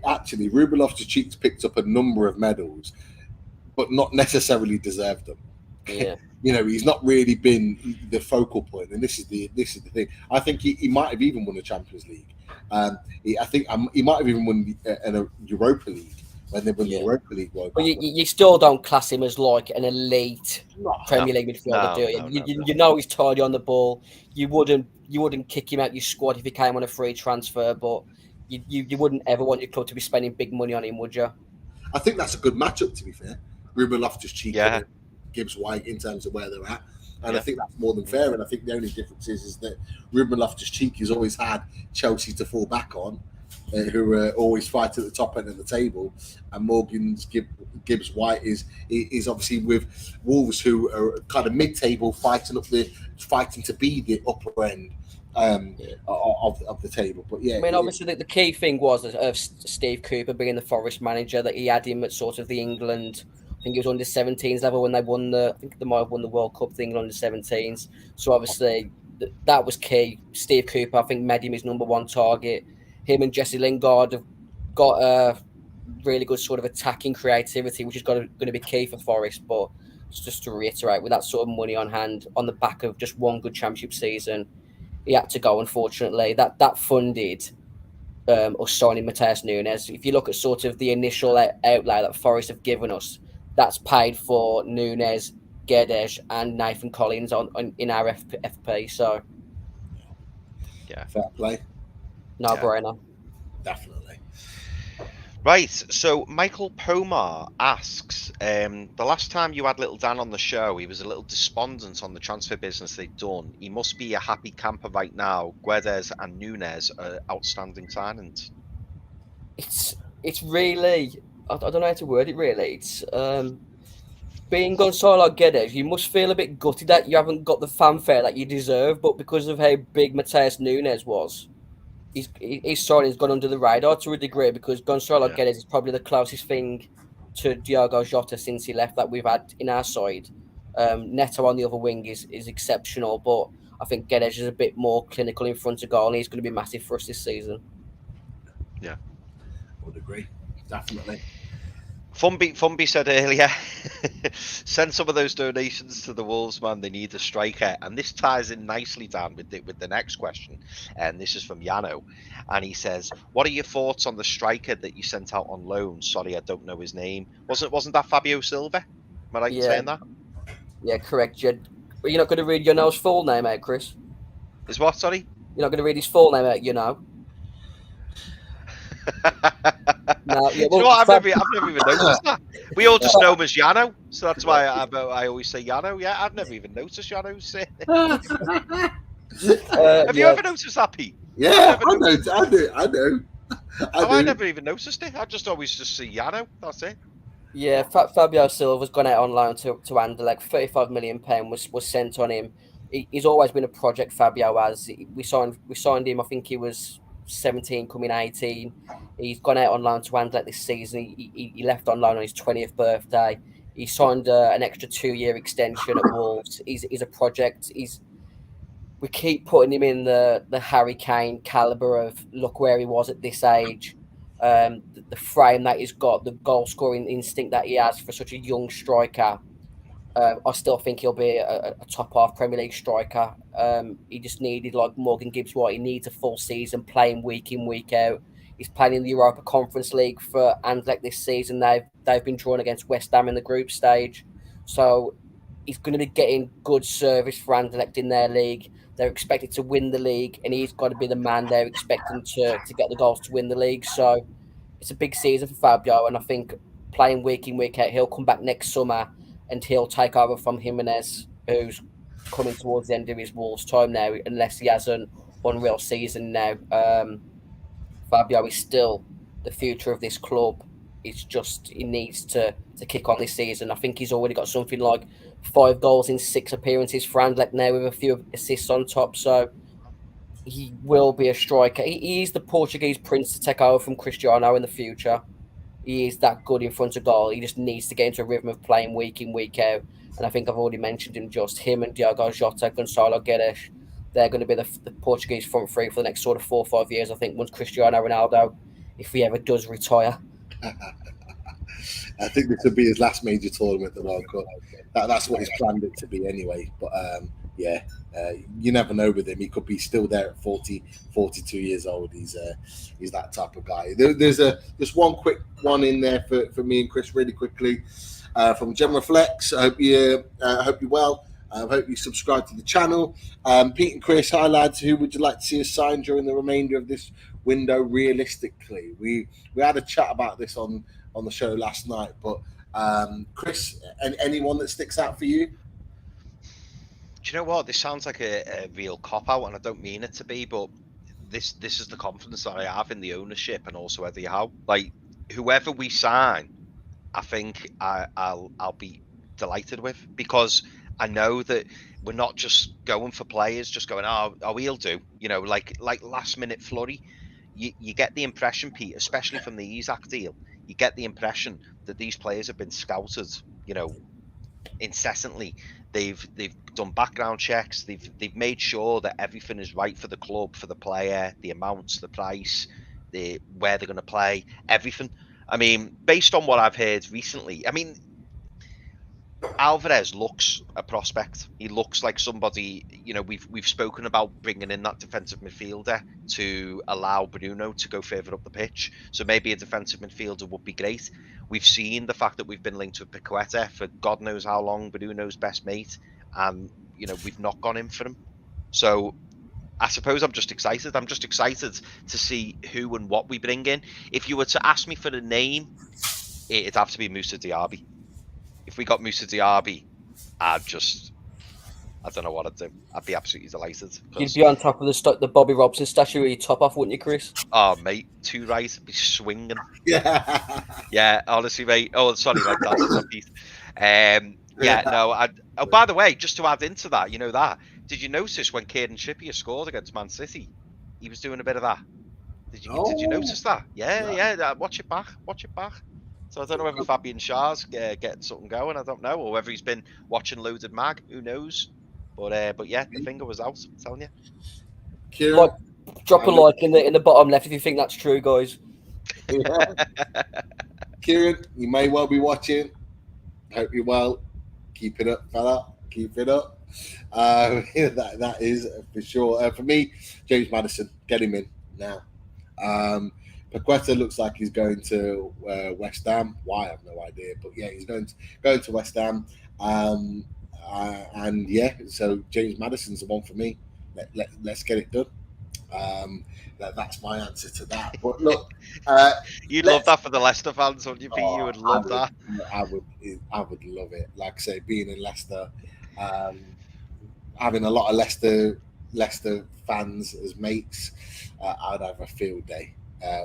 actually Ruben Loftus-Cheek's picked up a number of medals, but not necessarily deserved them. Yeah. He's not really been the focal point, and this is the thing. I think he might have even won a Champions League. I think he might have even won a Europa League when they won the Europa League World Cup. But you still don't class him as like an elite Premier League midfielder, do you? You know he's tidy on the ball. You wouldn't kick him out your squad if he came on a free transfer, but you wouldn't ever want your club to be spending big money on him, would you? I think that's a good matchup, to be fair. Ruben Loftus-Cheek and Gibbs White in terms of where they're at. And I think that's more than fair. And I think the only difference is that Ruben Loftus-Cheek has always had Chelsea to fall back on, who always fight at the top end of the table. And Morgan's Gibbs White is obviously with Wolves, who are kind of mid-table, fighting to be the upper end of the table. But yeah, I mean, obviously the key thing was of Steve Cooper being the Forest manager, that he had him at sort of the England. I think it was under 17s level when they won I think they might have won the World Cup thing under 17s. So obviously that was key. Steve Cooper, I think, made him his number one target. Him and Jesse Lingard have got a really good sort of attacking creativity, which is going to be key for Forest. But just to reiterate, with that sort of money on hand, on the back of just one good Championship season, he had to go. Unfortunately, that funded us signing Matheus Nunes. If you look at sort of the initial outlay that Forest have given us, that's paid for Nunes, Guedes, and Nathan Collins in our FP. So, fair play. No brainer. Definitely. Right. So Michael Pomar asks, the last time you had Little Dan on the show, he was a little despondent on the transfer business they'd done. He must be a happy camper right now. Guedes and Nunes are outstanding signings. It's really. I don't know how to word it, really. It's being Gonzalo Guedes, you must feel a bit gutted that you haven't got the fanfare that you deserve, but because of how big Matheus Nunes was, his signing's gone under the radar to a degree, because Gonzalo Guedes is probably the closest thing to Diogo Jota since he left that we've had in our side. Neto on the other wing is exceptional, but I think Guedes is a bit more clinical in front of goal, and he's going to be massive for us this season. Yeah, I would agree. Definitely. Fumby said earlier, send some of those donations to the Wolves, man. They need a striker. And this ties in nicely, Dan, with the next question. And this is from Yano. And he says, what are your thoughts on the striker that you sent out on loan? Sorry, I don't know his name. Wasn't that Fabio Silva? Am I right in saying that? Yeah, correct. You're not going to read Yano's full name out, Chris? Is what, sorry? You're not going to read his full name out, No, you know what? I've never even noticed that. We all just know him as Yano, so that's why I always say Yano. Yeah, I've never even noticed Yano's. Have you ever noticed that, Pete? Yeah, I know. I never even noticed it. I just always just see Yano. That's it. Yeah, Fabio Silva's gone out on loan to Anderlecht. £35 million was sent on him. He's always been a project. Fabio has. We signed him. I think he was 17, coming 18. He's gone out on loan to Anderlecht this season. He left on loan on his 20th birthday. He signed an extra 2-year extension at Wolves. He's a project. We keep putting him in the Harry Kane caliber of look where he was at this age, the frame that he's got, the goal scoring instinct that he has for such a young striker. I still think he'll be a top half Premier League striker. He just needed, like Morgan Gibbs White, he needs a full season playing week in, week out. He's playing in the Europa Conference League for Anderlecht this season. They've been drawn against West Ham in the group stage. So he's going to be getting good service for Anderlecht in their league. They're expected to win the league, and he's got to be the man they're expecting to get the goals to win the league. So it's a big season for Fabio, and I think playing week in, week out, he'll come back next summer and he'll take over from Jimenez, who's coming towards the end of his Wolves time now, unless he has an unreal season now. Fabio is still the future of this club. It's just he needs to kick on this season. I think he's already got something like 5 goals in 6 appearances for Anderlecht now, with a few assists on top. So he will be a striker. He is the Portuguese prince to take over from Cristiano in the future. He is that good in front of goal. He just needs to get into a rhythm of playing week in, week out. And I think I've already mentioned him. Just him and Diogo Jota, Gonçalo Guedes. They're going to be the Portuguese front three for the next sort of 4 or 5 years. I think once Cristiano Ronaldo, if he ever does retire. I think this will be his last major tournament, the World Cup. That's what he's planned it to be anyway. But you never know with him. He could be still there at 40, 42 years old. He's that type of guy. There's just one quick one in there for me and Chris really quickly from Gem Reflex. I hope you're well. I hope you subscribe to the channel. Pete and Chris, hi lads. Who would you like to see us sign during the remainder of this window? Realistically, we had a chat about this on the show last night, but Chris, anyone that sticks out for you? Do you know what? This sounds like a real cop-out, and I don't mean it to be, but this is the confidence that I have in the ownership and also Eddie Howe. Like, whoever we sign, I think I'll be delighted with, because I know that we're not just going for players, just going, oh, he'll do. You know, like last-minute flurry. You get the impression, Pete, especially from the Isak deal, you get the impression that these players have been scouted, you know, incessantly. They've done background checks. They've made sure that everything is right for the club, for the player, the amounts, the price, where they're going to play, everything. I mean, based on what I've heard recently, I mean, Alvarez looks a prospect. He looks like somebody, you know, we've spoken about bringing in that defensive midfielder to allow Bruno to go further up the pitch. So maybe a defensive midfielder would be great. We've seen the fact that we've been linked with Paqueta for God knows how long, Bruno's best mate, and, you know, we've not gone in for him. So I suppose I'm just excited. I'm just excited to see who and what we bring in. If you were to ask me for a name, it'd have to be Moussa Diaby. If we got Moussa Diaby, I don't know what I'd do. I'd be absolutely delighted. You'd be on top of the Bobby Robson statue with your top off, wouldn't you, Chris? Oh, mate, too right. I'd be swinging. Yeah. Yeah, honestly, mate. Oh, sorry, like that. Piece. Oh, by the way, just to add into that, you know that. Did you notice when Kieran Trippier scored against Man City, he was doing a bit of that? Did you notice that? Yeah. Watch it back. So I don't know whether Fabian Schär's getting something going. I don't know, or whether he's been watching Loaded Mag. Who knows? But yeah, the finger was out. I'm telling you. Kieran, drop a like in the bottom left if you think that's true, guys. Yeah. Kieran, you may well be watching. Hope you're well. Keep it up, fella. Keep it up. That is for sure. For me, James Maddison, get him in now. Paqueta looks like he's going to West Ham. Why, I have no idea. But yeah, he's going to West Ham. And yeah, so James Maddison's the one for me. Let's get it done. That's my answer to that. But look, you'd love that for the Leicester fans, wouldn't you, Pete? You would love that. I would love it. Like I say, being in Leicester, having a lot of Leicester fans as mates, I'd have a field day.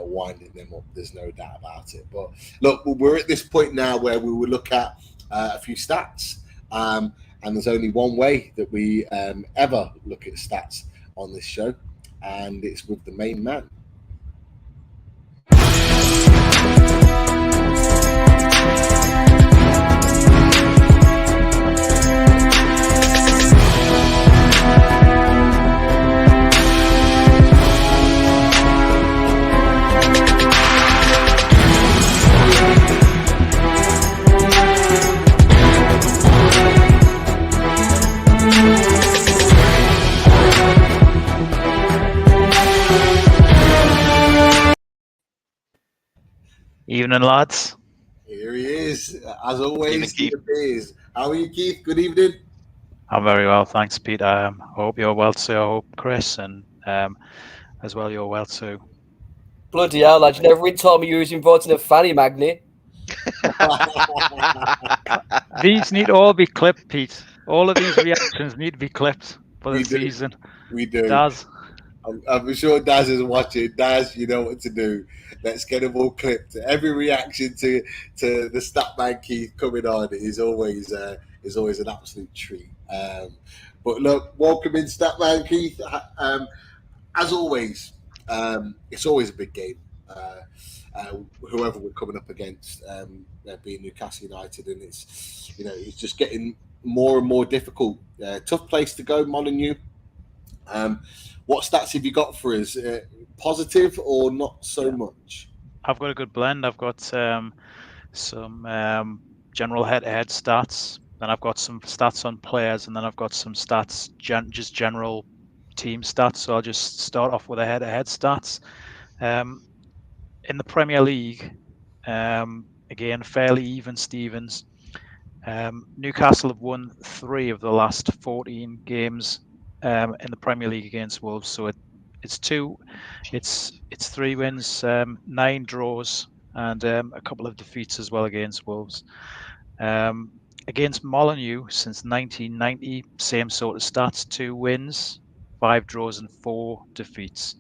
Winding them up, there's no doubt about it. But look, we're at this point now where we will look at a few stats, and there's only one way that we ever look at stats on this show, and it's with the main man. Evening, lads. Here he is, as always. Keith. How are you, Keith? Good evening. I'm very well, thanks, Pete. I hope you're well too. I hope Chris and as well you're well too. Bloody hell, lad! You never told me you was inviting a fanny magnet. These need to all be clipped, Pete. All of these reactions need to be clipped for the We do. season. We do. Daz, I'm sure Daz is watching. Daz, you know what to do. Let's get them all clipped. Every reaction to the Statman Keith coming on is always an absolute treat. But look, welcome in Statman Keith. As always, it's always a big game. Whoever we're coming up against, being Newcastle United, and it's just getting more and more difficult. Tough place to go, Molyneux. What stats have you got for us? Positive or not so much? I've got a good blend. I've got some general head-to-head stats. Then I've got some stats on players, and then I've got some stats, just general team stats. So I'll just start off with the head-to-head stats. In the Premier League, again, fairly even Stevens. Newcastle have won 3 of the last 14 games in the Premier League against Wolves. So it's 3 wins, 9 draws, and a couple of defeats as well against Wolves. Against Molyneux since 1990, same sort of stats: 2 wins, 5 draws, and 4 defeats.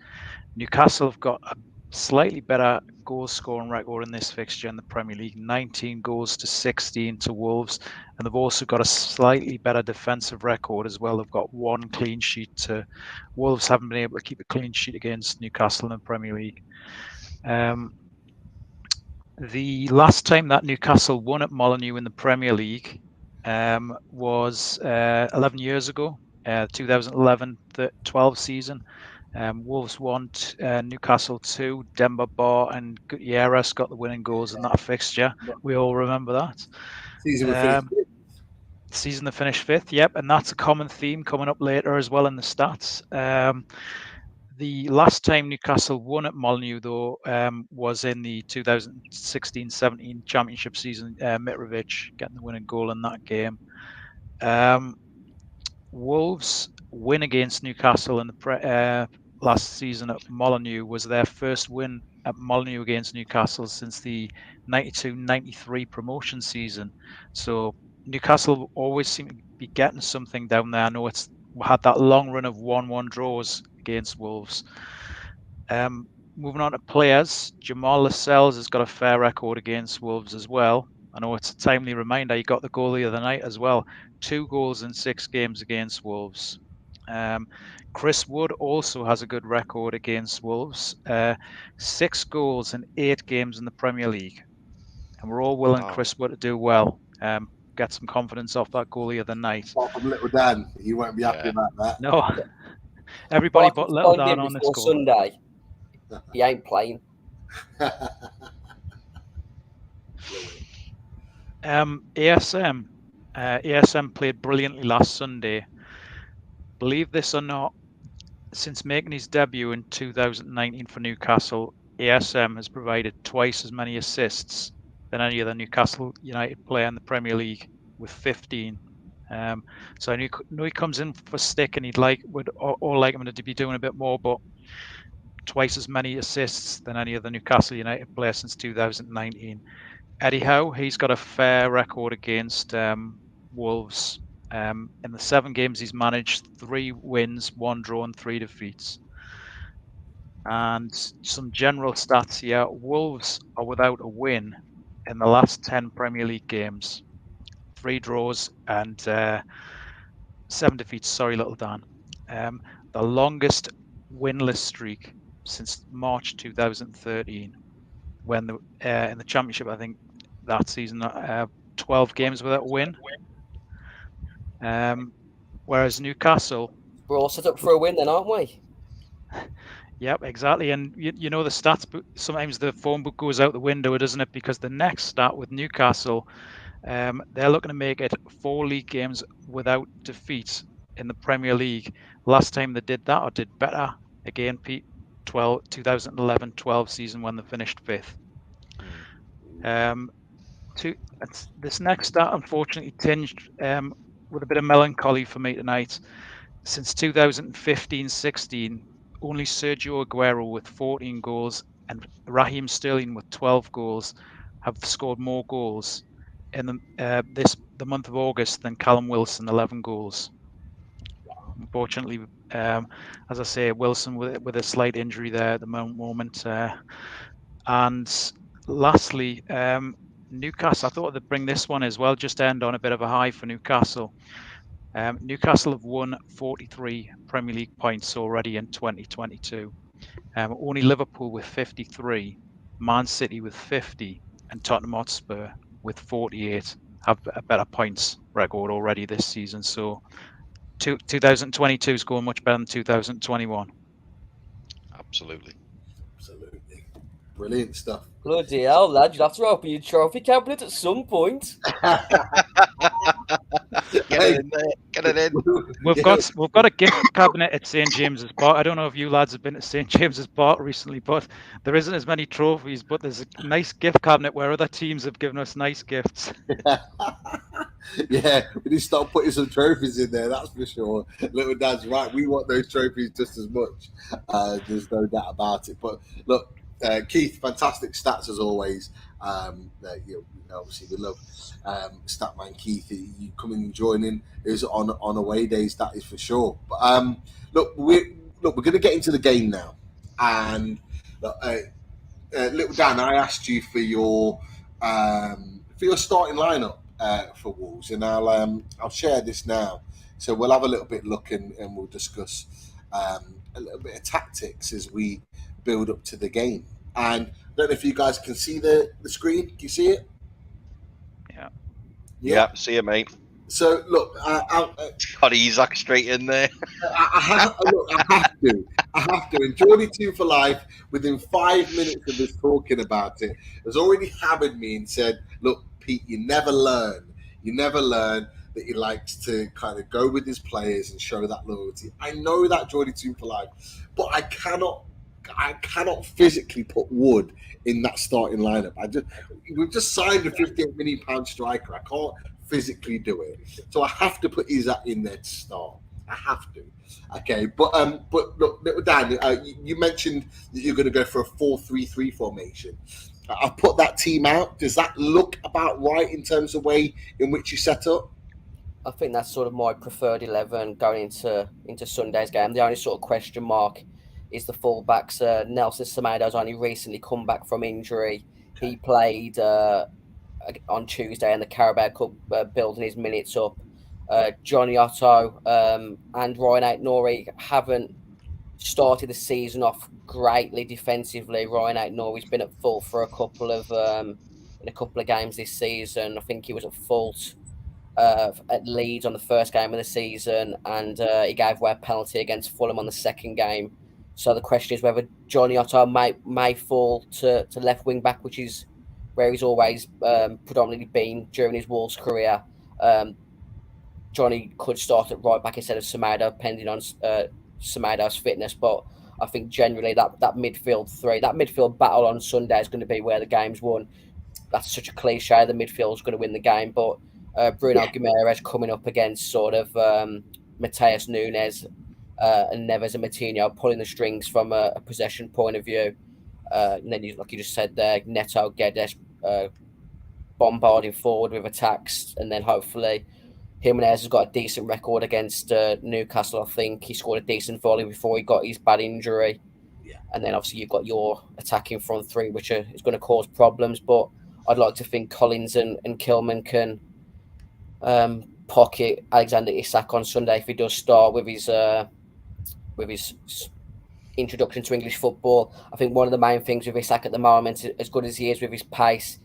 Newcastle have got a slightly better goal scoring record in this fixture in the Premier League, 19 goals to 16 to Wolves, and they've also got a slightly better defensive record as well. They've got 1 clean sheet to Wolves haven't been able to keep a clean sheet against Newcastle in the Premier League. The last time that Newcastle won at Molyneux in the Premier League was 11 years ago, 2011-12 season. Wolves won, Newcastle 2, Demba Ba and Gutierrez got the winning goals in that fixture. We all remember that. Season they finished 5th, yep, and that's a common theme coming up later as well in the stats. The last time Newcastle won at Molyneux, though, was in the 2016-17 Championship season. Mitrovic getting the winning goal in that game. Wolves' win against Newcastle in the last season at Molyneux was their first win at Molyneux against Newcastle since the 92-93 promotion season. So Newcastle always seem to be getting something down there. I know it's had that long run of 1-1 draws against Wolves. Moving on to players, Jamal Lascelles has got a fair record against Wolves as well. I know it's a timely reminder. He got the goal the other night as well. 2 goals in 6 games against Wolves. Chris Wood also has a good record against Wolves. 6 goals in 8 games in the Premier League. And we're all willing Chris Wood to do well. Get some confidence off that goal the other night. Apart from Little Dan, you won't be happy about that. No. Everybody but Little Dan on this goal. Sunday, he ain't playing. ASM played brilliantly last Sunday. Believe this or not, since making his debut in 2019 for Newcastle, ASM has provided twice as many assists than any other Newcastle United player in the Premier League, with 15. So I know he comes in for stick, and would all like him to be doing a bit more, but twice as many assists than any other Newcastle United player since 2019. Eddie Howe, he's got a fair record against Wolves. In the 7 games he's managed, 3 wins, 1 draw, and 3 defeats. And some general stats here: Wolves are without a win in the last 10 Premier League games, 3 draws and 7 defeats. Sorry, Little Dan. The longest winless streak since March 2013, when in the Championship, I think that season, 12 games without a win. Whereas Newcastle, we're all set up for a win, then, aren't we? Yep, exactly. And you know the stats, but sometimes the phone book goes out the window, doesn't it? Because the next stat with Newcastle, they're looking to make it 4 league games without defeat in the Premier League. Last time they did that, or did better, again, Pete, 2011-12 season, when they finished 5th. This next stat, unfortunately, tinged with a bit of melancholy for me tonight. Since 2015-16, only Sergio Aguero with 14 goals and Raheem Sterling with 12 goals have scored more goals in the month of August than Callum Wilson, 11 goals. Unfortunately, as I say, Wilson with a slight injury there at the moment. And lastly, Newcastle. I thought they'd bring this one as well, just to end on a bit of a high for Newcastle. Newcastle have won 43 Premier League points already in 2022. Only Liverpool with 53, Man City with 50, and Tottenham Hotspur with 48 have a better points record already this season. So 2022 is going much better than 2021. Absolutely. Brilliant stuff. Bloody hell, lad! You'll have to open your trophy cabinet at some point. Get it in there. Get it in. We've got a gift cabinet at St James's Park. I don't know if you lads have been at St James's Park recently, but there isn't as many trophies. But there's a nice gift cabinet where other teams have given us nice gifts. Yeah, we need to start putting some trophies in there, that's for sure. Little Dad's right. We want those trophies just as much. There's no doubt about it. But look, Keith, fantastic stats as always. Obviously, we love Statman Keith. You coming and joining is on away days, that is for sure. But we're going to get into the game now. And Little Dan, I asked you for your starting lineup for Wolves, and I'll share this now. So we'll have a little bit look and we'll discuss a little bit of tactics as we build up to the game. And I don't know if you guys can see the screen. Can you see it? Yeah, see it, mate. So look, got Isak straight in there. I have to. And Geordie 2 for Life, within 5 minutes of us talking about it, has already hammered me and said, "Look, Pete, you never learn that he likes to kind of go with his players and show that loyalty." I know that, Geordie 2 for Life, but I cannot physically put Wood in that starting lineup. We've just signed a £58 million striker. I can't physically do it, so I have to put Isak in there to start. I have to. Okay, but look, Little Dan, you mentioned that you're going to go for a 4-3-3 formation. I've put that team out. Does that look about right in terms of way in which you set up? I think that's sort of my preferred 11 going into Sunday's game. The only sort of question mark is the fullbacks. Nelson Semedo's only recently come back from injury. He played on Tuesday in the Carabao Cup, building his minutes up. Johnny Otto and Ryan Aït-Nouri haven't started the season off greatly defensively. Ryan Aït-Nouri's been at fault for a couple of games this season. I think he was at fault at Leeds on the first game of the season, and he gave away a penalty against Fulham on the second game. So the question is whether Johnny Otto may fall to left wing back, which is where he's always predominantly been during his Wolves career. Johnny could start at right back instead of Semedo, depending on Semedo's fitness. But I think generally that midfield battle on Sunday is going to be where the game's won. That's such a cliche. The midfield is going to win the game, but Bruno Guimaraes coming up against sort of Mateus Nunes and Neves and Moutinho pulling the strings from a possession point of view. And then, like you just said there, Neto, Guedes bombarding forward with attacks, and then hopefully Jimenez has got a decent record against Newcastle. I think he scored a decent volley before he got his bad injury. Yeah. And then obviously you've got your attacking front three, which is going to cause problems. But I'd like to think Collins and Kilman can pocket Alexander Isak on Sunday if he does start with his introduction to English football. I think one of the main things with Isak at the moment, as good as he is with his pace,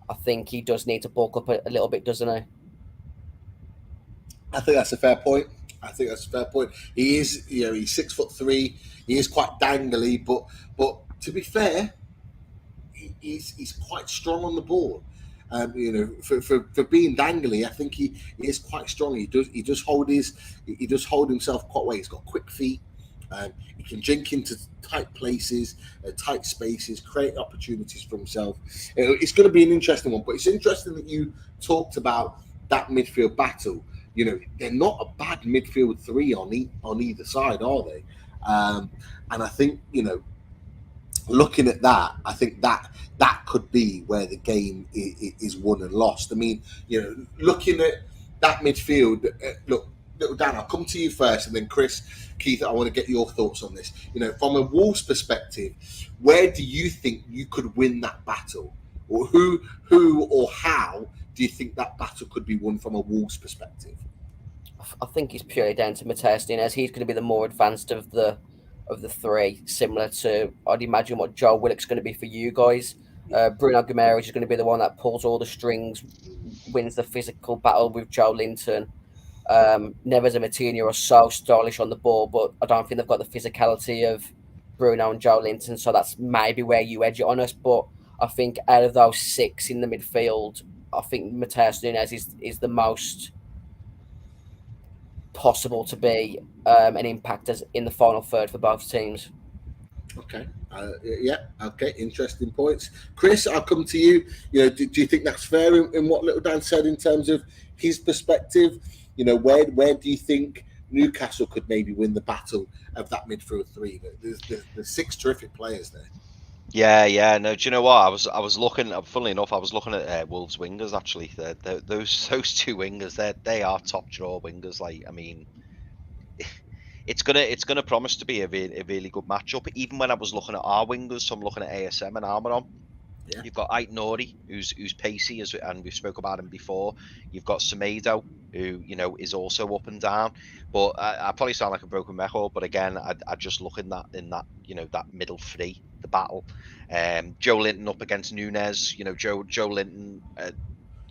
I think he does need to bulk up a little bit, doesn't he? I think that's a fair point. He is, he's 6'3". He is quite dangly, but to be fair, he's quite strong on the ball. For being dangly, I think he is quite strong. He does hold himself quite well. He's got quick feet. He can jink into tight places, tight spaces, create opportunities for himself. It's going to be an interesting one. But it's interesting that you talked about that midfield battle. They're not a bad midfield three on either side, are they? And I think, looking at that, I think that could be where the game is won and lost. I mean, looking at that midfield, look, little Dan, I'll come to you first, and then Chris, Keith, I want to get your thoughts on this. From a Wolves perspective, where do you think you could win that battle, or who or how do you think that battle could be won from a Wolves perspective? I think it's purely down to Mateus Nunes. He's going to be the more advanced of the three, similar to, I'd imagine, what Joe Willock's going to be for you guys. Bruno Guimaraes is going to be the one that pulls all the strings, wins the physical battle with Joe Linton. Neves and Matinho are so stylish on the ball, but I don't think they've got the physicality of Bruno and Joe Linton, so that's maybe where you edge it on us. But I think out of those six in the midfield, I think Mateus Nunes is the most possible to be an impact as in the final third for both teams. Okay. Okay. Interesting points. Chris, I'll come to you. Do you think that's fair in what Little Dan said in terms of his perspective? Where do you think Newcastle could maybe win the battle of that midfield three? There's six terrific players there. Yeah. No, do you know what? I was looking. Funnily enough, I was looking at Wolves wingers actually. Those two wingers, they are top draw wingers. Like, I mean, it's gonna promise to be a really good matchup. Even when I was looking at our wingers, so I'm looking at ASM and Almiron. Yeah. You've got Ait Nouri, who's pacey, and we've spoke about him before. You've got Semedo, who is also up and down. But I probably sound like a broken record. But again, I just look in that that middle three, the battle. Joe Linton up against Nunes. Joe Linton,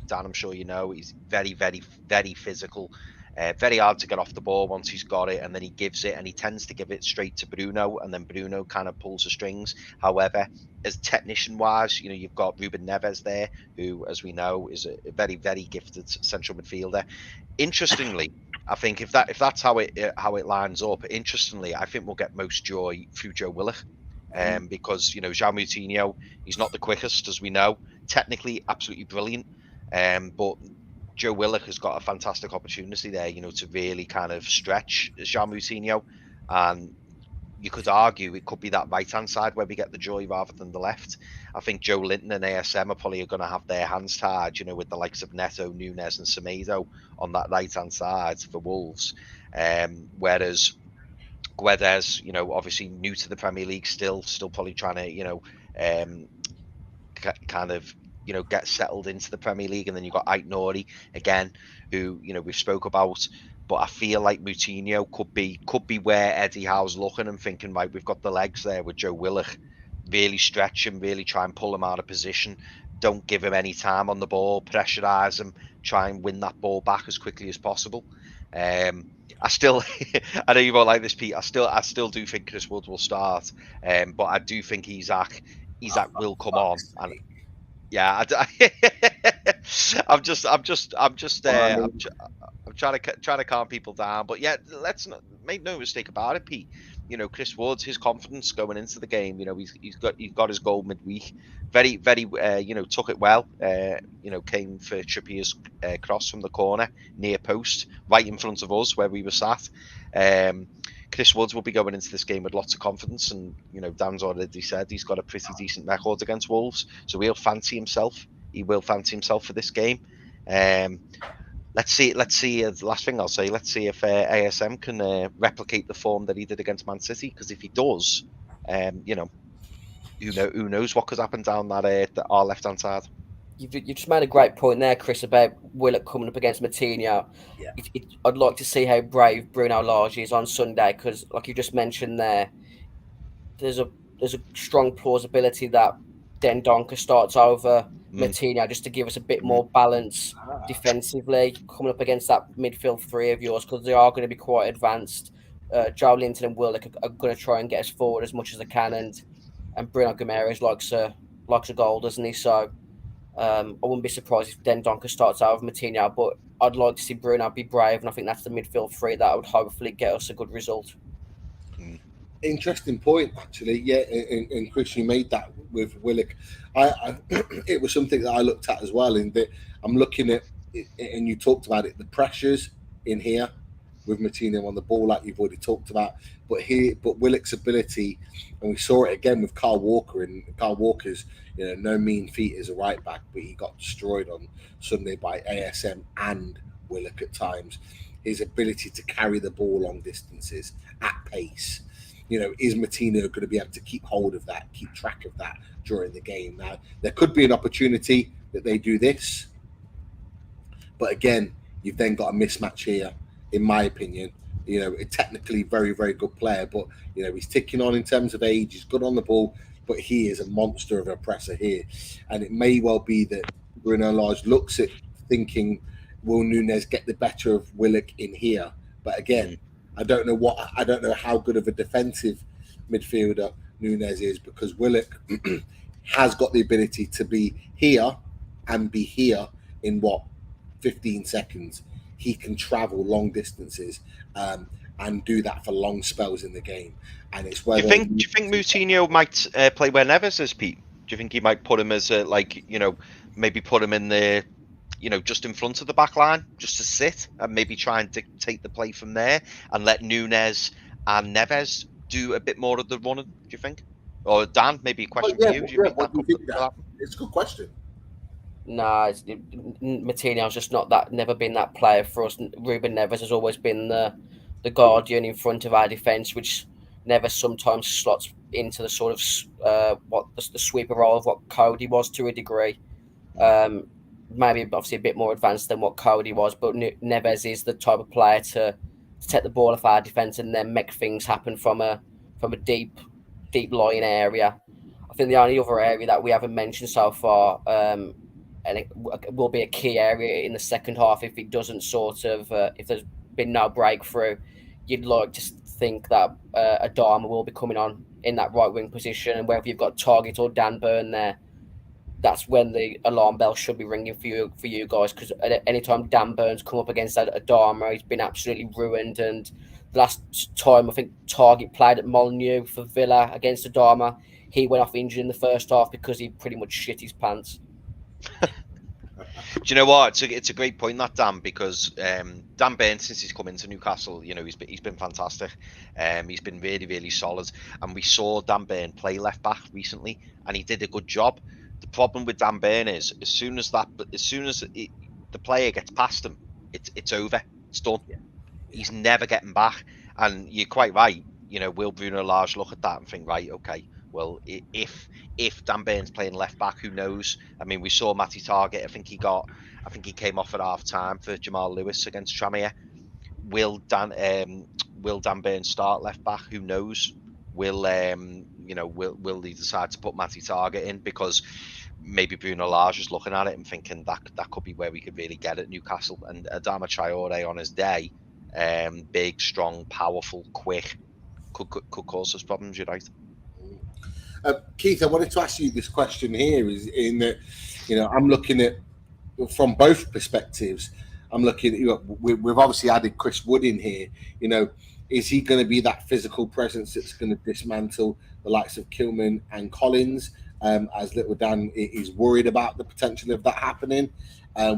Dan, I'm sure he's very, very, very physical. Very hard to get off the ball once he's got it, and then he gives it, and he tends to give it straight to Bruno, and then Bruno kind of pulls the strings. However, as technician-wise, you've got Ruben Neves there, who, as we know, is a very, very gifted central midfielder. Interestingly, I think if that's how it lines up, interestingly, I think we'll get most joy through Joe Willock, because João Moutinho, he's not the quickest, as we know. Technically, absolutely brilliant, but Joe Willock has got a fantastic opportunity there, to really kind of stretch João Moutinho, and you could argue it could be that right-hand side where we get the joy rather than the left. I think Joe Linton and ASM are probably going to have their hands tied, with the likes of Neto, Nunes and Semedo on that right-hand side for Wolves. Whereas Guedes, obviously new to the Premier League, still probably trying to, kind of, get settled into the Premier League. And then you've got Ait Nouri again, who we've spoke about. But I feel like Moutinho could be where Eddie Howe's looking and thinking, right, we've got the legs there with Joe Willock. Really stretch him, really try and pull him out of position. Don't give him any time on the ball, pressurise him, try and win that ball back as quickly as possible. I still, I know you won't like this, Pete. I still do think Chris Wood will start, but I do think Isak will come on. And yeah, I'm trying to calm people down, but yeah, let's not make no mistake about it, Pete. Chris Woods, his confidence going into the game. He's got his goal midweek. Very, very, took it well. Came for Trippier's cross from the corner near post, right in front of us where we were sat. Chris Woods will be going into this game with lots of confidence, and Dan's already said he's got a pretty decent record against Wolves, so he'll fancy himself. He will fancy himself for this game. Let's see. The last thing I'll say, let's see if ASM can replicate the form that he did against Man City. Because if he does, who knows what could happen down that our left hand side. You just made a great point there, Chris, about Willock coming up against Moutinho. Yeah. I'd like to see how brave Bruno Lage is on Sunday, because, like you just mentioned there, there's a strong plausibility that Dendoncker starts over Moutinho just to give us a bit more balance defensively coming up against that midfield three of yours, because they are going to be quite advanced. Joe Linton and Willock are going to try and get us forward as much as they can, and Bruno Guimaraes likes a goal, doesn't he? So I wouldn't be surprised if Dendoncker starts out with Moutinho, but I'd like to see Bruno be brave, and I think that's the midfield three that would hopefully get us a good result. Interesting point, actually. Yeah, and Chris, you made that with Willock. It was something that I looked at as well, in that I'm looking at it, and you talked about it, the pressures in here. with Martino on the ball, like you've already talked about. But Willock's ability, and we saw it again with Kyle Walker, and Kyle Walker's, no mean feat as a right back, but he got destroyed on Sunday by ASM and Willock at times. His ability to carry the ball long distances at pace. Is Martino going to be able to keep hold of that, keep track of that during the game? Now, there could be an opportunity that they do this, but again, you've then got a mismatch here, in my opinion. A technically very, very good player, but he's ticking on in terms of age. He's good on the ball, but he is a monster of a presser here, and it may well be that Bruno Lage looks at thinking, will Nunes get the better of Willock in here? But again, I don't know how good of a defensive midfielder Nunes is, because Willock has got the ability to be here and be here in 15 seconds. He can travel long distances and do that for long spells in the game. And it's whether do you think Moutinho might play where Neves is, Pete? Do you think he might put him as maybe put him in the just in front of the back line, just to sit and maybe try and dictate the play from there, and let Nunes and Neves do a bit more of the running, do you think? Or Dan, maybe a question for you. Do you think that could happen? It's a good question. No, Martino's just never been that player for us. Ruben Neves has always been the guardian in front of our defence, which Neves sometimes slots into the sort of the sweeper role of what Coady was to a degree. Maybe obviously a bit more advanced than what Coady was, but Neves is the type of player to take the ball off our defence and then make things happen from a deep lying area. I think the only other area that we haven't mentioned so far, and it will be a key area in the second half if it doesn't if there's been no breakthrough, you'd like to think that Adama will be coming on in that right wing position, and whether you've got Target or Dan Burn there, that's when the alarm bell should be ringing for you guys, because anytime Dan Burn's come up against that Adama, he's been absolutely ruined. And the last time I think Target played at Molyneux for Villa against Adama, he went off injured in the first half because he pretty much shit his pants. Do you know what? It's a great point, that, Dan, because Dan Burn, since he's come into Newcastle, he's been fantastic. He's been really, really solid, and we saw Dan Burn play left back recently, and he did a good job. The problem with Dan Burn is as soon as the player gets past him, it's over. It's done. Yeah. He's never getting back, and you're quite right. Will Bruno Lage look at that and think, right, okay, well, if Dan Burn's playing left back, who knows? I mean, we saw Matty Target. I think he came off at half time for Jamal Lewis against Tranmere. Will Dan Burn start left back? Who knows? Will they decide to put Matty Target in, because maybe Bruno Lage is looking at it and thinking that could be where we could really get at Newcastle. And Adama Traore on his day, big, strong, powerful, quick, could cause us problems. You're right. Keith, I wanted to ask you this question here, is in that, I'm looking at from both perspectives. I'm looking at, we've obviously added Chris Wood in here. Is he going to be that physical presence that's going to dismantle the likes of Kilman and Collins, as little Dan is worried about the potential of that happening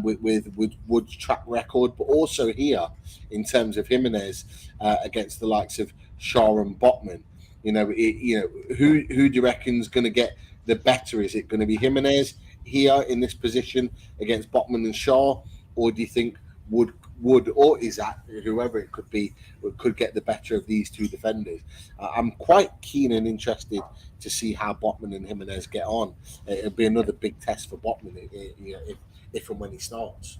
with Wood's track record, but also here in terms of Jimenez against the likes of Shaw and Botman? Who do you reckon is going to get the better? Is it going to be Jimenez here in this position against Botman and Shaw, or do you think Wood or Isak, whoever it could be, could get the better of these two defenders? I'm quite keen and interested to see how Botman and Jimenez get on. It'll be another big test for Botman if and when he starts.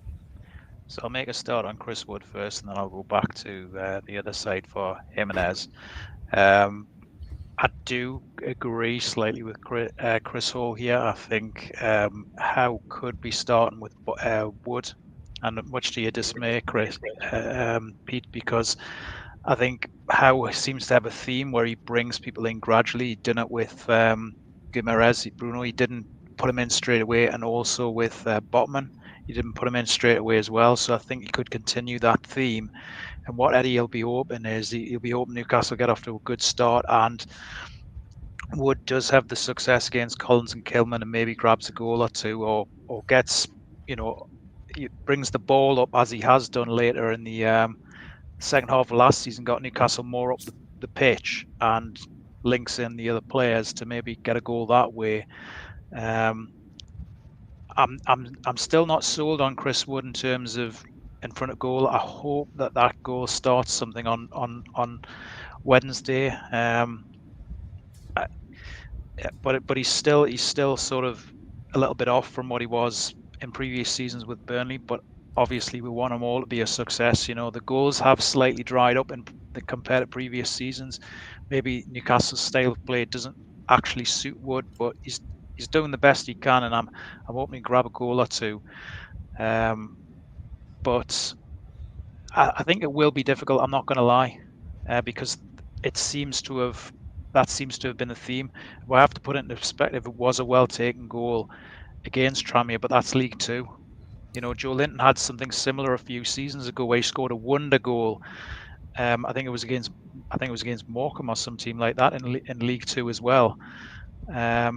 So I'll make a start on Chris Wood first, and then I'll go back to the other side for Jimenez. I do agree slightly with Chris Hall here. I think Howe could be starting with Wood, and much to your dismay, Chris, Pete, because I think Howe seems to have a theme where he brings people in gradually. He did it with Guimaraes, Bruno. He didn't put him in straight away, and also with Botman, he didn't put him in straight away as well. So I think he could continue that theme. And what Eddie will be hoping is he'll be hoping Newcastle get off to a good start, and Wood does have the success against Collins and Kilman and maybe grabs a goal or two, or gets, he brings the ball up as he has done later in the second half of last season got Newcastle more up the pitch and links in the other players to maybe get a goal that way. I'm still not sold on Chris Wood in terms of in front of goal. I hope that goal starts something on Wednesday. But he's still sort of a little bit off from what he was in previous seasons with Burnley. But obviously, we want them all to be a success. You know, the goals have slightly dried up compared to previous seasons. Maybe Newcastle's style of play doesn't actually suit Wood, but he's doing the best he can, and I'm hoping to grab a goal or two. But I think it will be difficult. I'm not going to lie, because that seems to have been the theme. We have to put it into perspective. It was a well-taken goal against Tranmere, but that's League Two. You know, Joe Linton had something similar a few seasons ago where he scored a wonder goal. I think it was against Morecambe or some team like that in League Two as well. But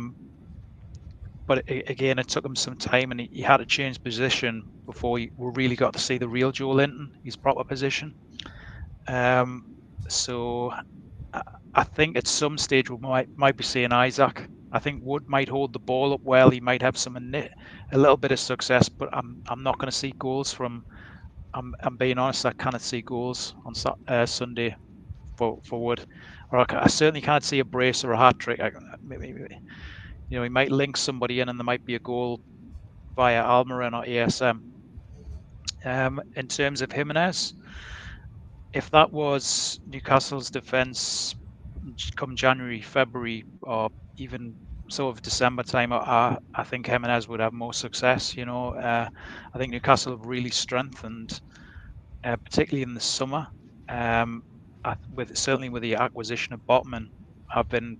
again, it took him some time, and he had to change position before we really got to see the real Joe Linton, his proper position. So I think at some stage we might be seeing Isak. I think Wood might hold the ball up well. He might have a little bit of success, but I'm not going to see goals from. I'm being honest. I cannot see goals on Sunday for Wood, or I certainly can't see a brace or a hat trick. Maybe, you know, he might link somebody in, and there might be a goal via Almiron or ASM. In terms of Jimenez, if that was Newcastle's defence come January, February, or even sort of December time, I think Jimenez would have more success. You know, I think Newcastle have really strengthened, particularly in the summer. Certainly with the acquisition of Botman, I've been,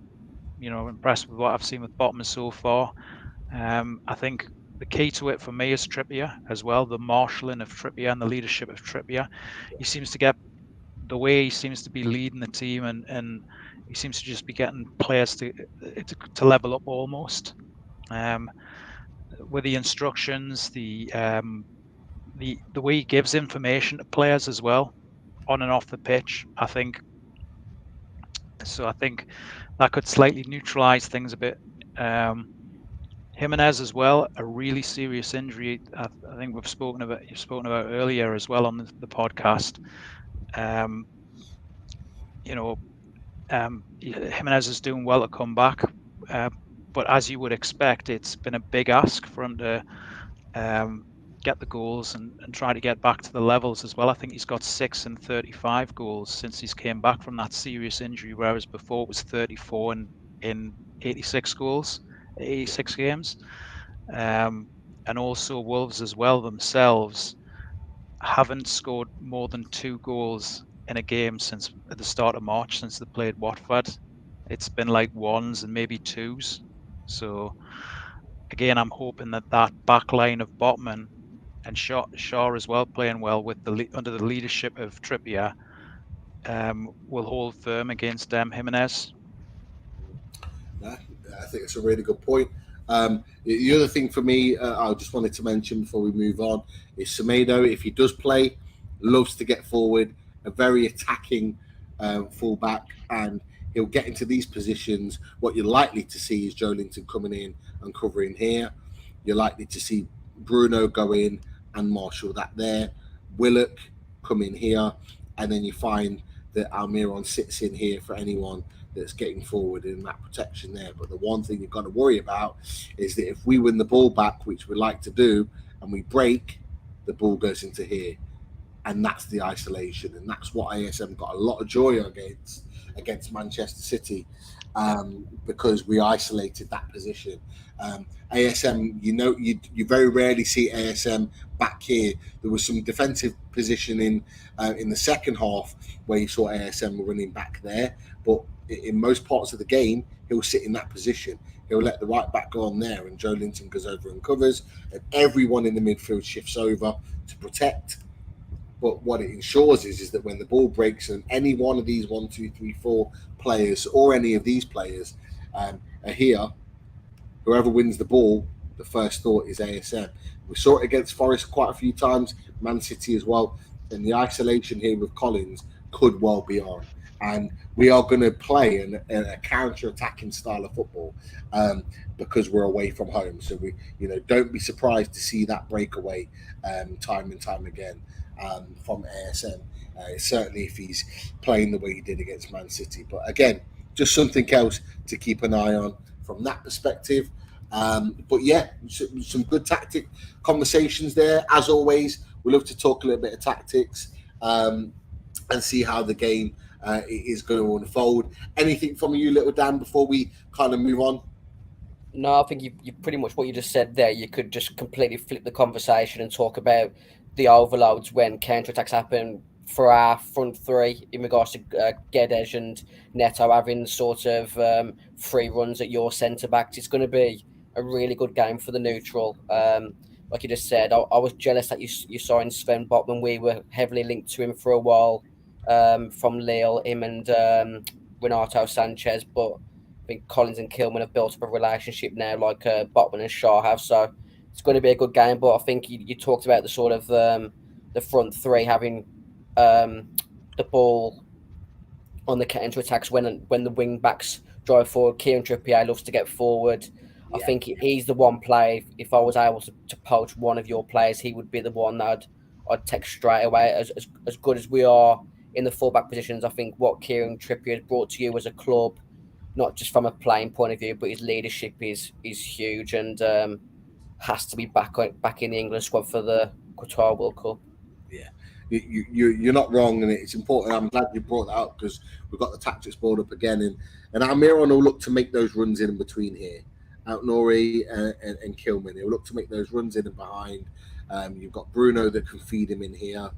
you know, impressed with what I've seen with Botman so far. I think the key to it for me is Trippier as well, the marshalling of Trippier and the leadership of Trippier. He seems to get the way he seems to be leading the team, and he seems to just be getting players to level up almost. With the instructions, the way he gives information to players as well, on and off the pitch, I think that could slightly neutralise things a bit. Jimenez as well, a really serious injury. I think you've spoken about earlier as well on the podcast. Jimenez is doing well to come back, but as you would expect, it's been a big ask for him to get the goals and try to get back to the levels as well. I think he's got 6 and 35 goals since he's came back from that serious injury, whereas before it was 34 in 86 games. And also Wolves as well themselves haven't scored more than 2 goals in a game since at the start of March, since they played Watford. It's been like 1s and maybe 2s. So again, I'm hoping that back line of Botman and Shaw as well, playing well with under the leadership of Trippier, will hold firm against Jimenez. I think it's a really good point. The other thing for me, I just wanted to mention before we move on, is Semedo. If he does play, loves to get forward, a very attacking fullback, and he'll get into these positions. What you're likely to see is Joe Linton coming in and covering here. You're likely to see Bruno go in and marshal that there. Willock come in here, and then you find that Almiron sits in here for anyone that's getting forward in that protection there. But the one thing you've got to worry about is that if we win the ball back, which we like to do, and we break, the ball goes into here. And that's the isolation. And that's what ASM got a lot of joy against Manchester City, because we isolated that position. ASM, you very rarely see ASM back here. There was some defensive positioning in the second half where you saw ASM running back there, but in most parts of the game, he'll sit in that position. He'll let the right back go on there, and Joe Linton goes over and covers, and everyone in the midfield shifts over to protect. But what it ensures is that when the ball breaks and any one of these 1, 2, 3, 4 players, or any of these players are here, whoever wins the ball, the first thought is ASM. We saw it against Forest quite a few times, Man City as well. and the isolation here with Collins could well be on. And we are going to play a counter-attacking style of football because we're away from home. So we, don't be surprised to see that breakaway time and time again from ASM. Certainly if he's playing the way he did against Man City. But again, just something else to keep an eye on from that perspective. But yeah, some good tactic conversations there. As always, we love to talk a little bit of tactics and see how the game is going to unfold. Anything from you, little Dan, before we kind of move on? No, I think you pretty much what you just said there. You could just completely flip the conversation and talk about the overloads when counter-attacks happen for our front three in regards to Guedes and Neto having sort of free runs at your centre-backs. It's going to be a really good game for the neutral. Like you just said, I was jealous that you signed Sven Botman. We were heavily linked to him for a while from Lille, him and Renato Sanchez, but I think Collins and Kilman have built up a relationship now like Botman and Shaw have, so it's going to be a good game. But I think you talked about the sort of the front three having the ball on the counter attacks when the wing backs drive forward. Kieran Trippier loves to get forward. I think he's the one player. If I was able to poach one of your players, he would be the one that I'd take straight away. As good as we are in the fullback positions, I think what Kieran Trippier has brought to you as a club, not just from a playing point of view, but his leadership is huge and has to be back in the England squad for the Qatar World Cup. Yeah, you're not wrong, and it's important. I'm glad you brought that up because we've got the tactics board up again, and Almiron will look to make those runs in between here. Outnori and Kilman, he'll look to make those runs in and behind. You've got Bruno that can feed him in here.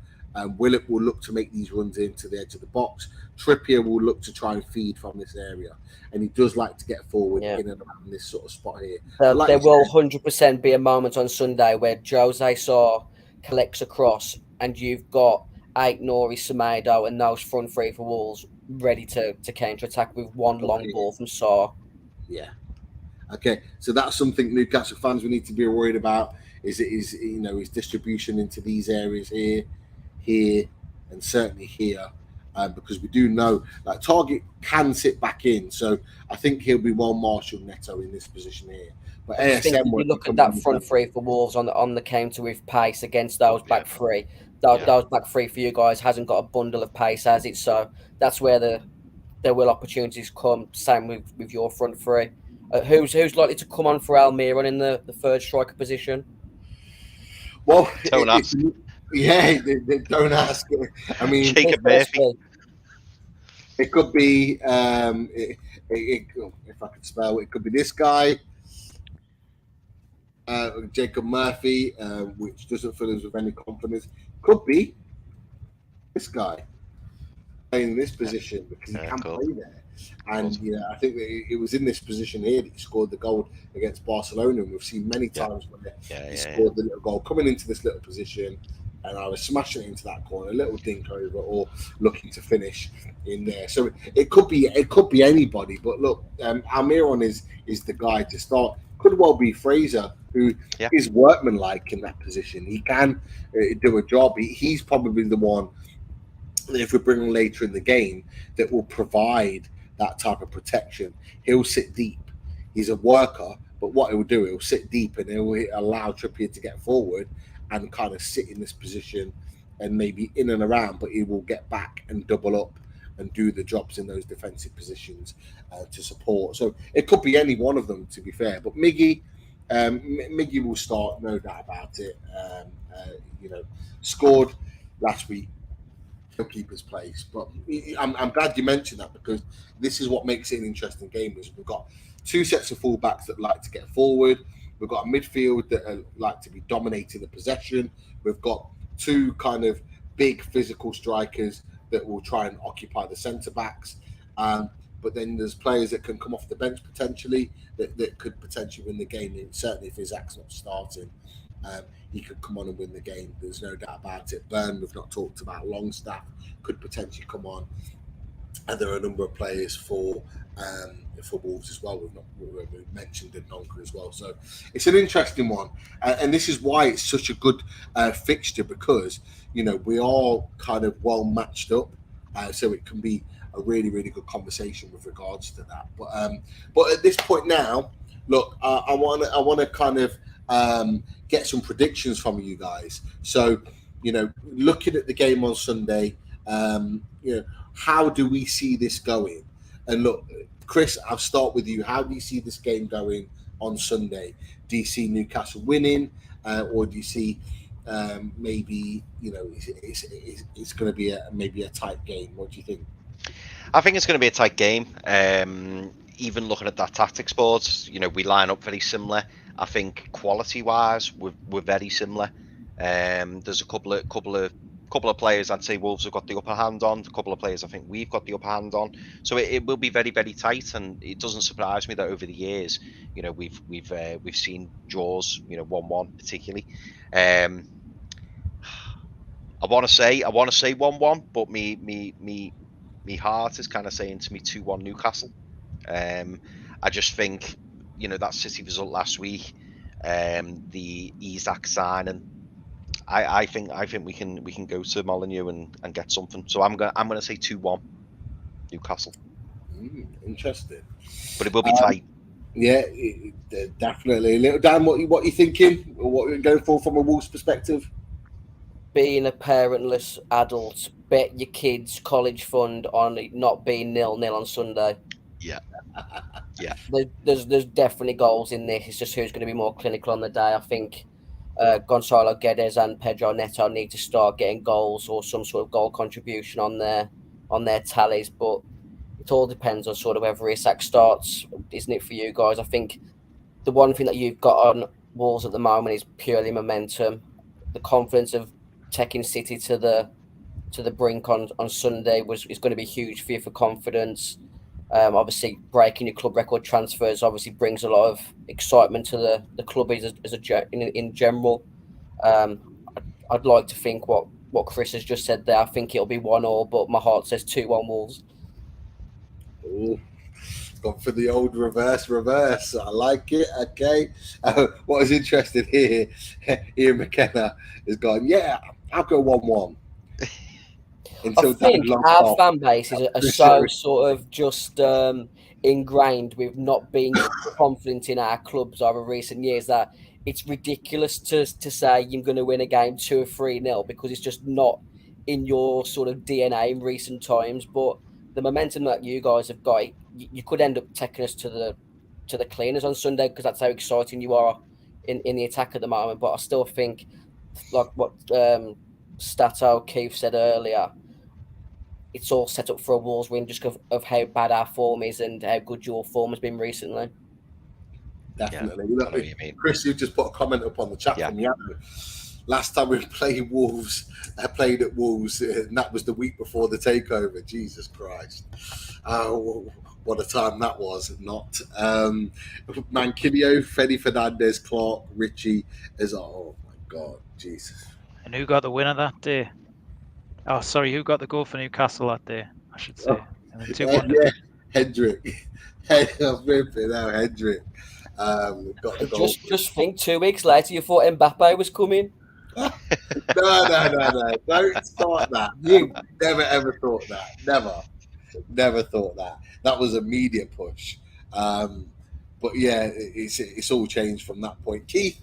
Willett will look to make these runs into the edge of the box. Trippier will look to try and feed from this area, and he does like to get forward in and around this sort of spot here. There will 100% be a moment on Sunday where Jose Sarr collects a cross, and you've got Nori, Semedo, and those front three for Wolves ready to counter attack with one long ball from Sarr. Yeah. Okay, so that's something Newcastle fans we need to be worried about. Is his distribution into these areas here, and certainly here, because we do know that Target can sit back in. So I think he'll be well marshalled Neto in this position here. But ASM, if you look at that front three for Wolves on the counter with pace against those back three, those back three for you guys hasn't got a bundle of pace, has it? So that's where there will opportunities come. Same with your front three. Who's likely to come on for Almiron in the third striker position? Well, don't ask. They don't ask. I mean, Jacob Murphy. It could be, if I could spell, it could be this guy, Jacob Murphy, which doesn't fill us with any confidence. Could be this guy playing in this position because he can play there. And I think that it was in this position here that he scored the goal against Barcelona, and we've seen many times when he scored the little goal coming into this little position, and I was smashing it into that corner, a little dink over, or looking to finish in there. So it could be anybody. But look, Almiron is the guy to start. Could well be Fraser, who is workmanlike in that position. He can do a job. He's probably the one, if we bring him later in the game, that will provide that type of protection. He'll sit deep. He's a worker, but what he'll do, he'll sit deep and he'll allow Trippier to get forward and kind of sit in this position and maybe in and around, but he will get back and double up and do the jobs in those defensive positions to support. So it could be any one of them, to be fair. But Miggy will start, no doubt about it. Scored last week. Keep his place, but I'm glad you mentioned that because this is what makes it an interesting game. Is we've got two sets of fullbacks that like to get forward. We've got a midfield that like to be dominating the possession. We've got two kind of big physical strikers that will try and occupy the centre backs. But then there's players that can come off the bench potentially that could potentially win the game. And certainly if Isak's not starting, he could come on and win the game. There's no doubt about it. Burn, we've not talked about. Longstaff could potentially come on. and there are a number of players for Wolves as well. We've mentioned Nonka as well, so it's an interesting one, and this is why it's such a good fixture, because we are kind of well matched up, so it can be a really, really good conversation with regards to that. But at this point now, look, I want to kind of get some predictions from you guys. So, looking at the game on Sunday, how do we see this going? And look, Chris, I'll start with you. How do you see this game going on Sunday? Do you see Newcastle winning, or do you see maybe it's going to be maybe a tight game? What do you think? I think it's going to be a tight game. Even looking at that tactics board, we line up very similar. I think quality-wise, we're very similar. There's a couple of players I'd say Wolves have got the upper hand on. A couple of players I think we've got the upper hand on. So it will be very, very tight, and it doesn't surprise me that over the years, we've seen draws, 1-1 particularly. I want to say 1-1, but me heart is kind of saying to me 2-1 Newcastle. I just think, that City result last week, the Isak signing, I think we can go to Molyneux and get something. So I'm gonna say 2-1 Newcastle. Interesting, but it will be tight. Yeah, definitely. Little Dan, what are you thinking? What are you going for from a Wolves perspective? Being a parentless adult, bet your kids' college fund on it not being 0-0 on Sunday. Yeah. Yeah. There's definitely goals in this. It's just who's going to be more clinical on the day. I think Gonzalo Guedes and Pedro Neto need to start getting goals or some sort of goal contribution on their tallies. But it all depends on sort of whether Isak starts, isn't it, for you guys? I think the one thing that you've got on Wolves at the moment is purely momentum. The confidence of taking City to the brink on Sunday is going to be huge for you for confidence. Obviously, breaking your club record transfers obviously brings a lot of excitement to the club in general. I'd like to think what Chris has just said there. I think it'll be 1-1, but my heart says 2-1 Wolves. Ooh, gone for the old reverse. I like it. Okay. What is interesting here, Ian McKenna has gone, yeah, I'll go 1-1. I think our fan base are so sort of just ingrained with not being confident in our clubs over recent years that it's ridiculous to say you're going to win a game 2 or 3-0 because it's just not in your sort of DNA in recent times. But the momentum that you guys have got, you could end up taking us to the cleaners on Sunday because that's how exciting you are in the attack at the moment. But I still think, like what Stato Keith said earlier, it's all set up for a Wolves win just of how bad our form is and how good your form has been recently. Definitely. Yeah, I know what you mean. Chris, you just put a comment up on the chat from Yahoo. Last time we played Wolves, I played at Wolves, and that was the week before the takeover. Jesus Christ. What a time that was. Not. Manquillo, Fede Fernandez, Clark, Richie. Oh, my God. Jesus. And who got the winner that day? Oh, sorry, who got the goal for Newcastle that day, I should say. And then 2-1. Yeah, Hendrick. I'm ripping now, Hendrick. Got the goal. Just think 2 weeks later you thought Mbappe was coming. No. Don't start that. You never ever thought that. Never thought that. That was a media push. But yeah, it's all changed from that point. Keith,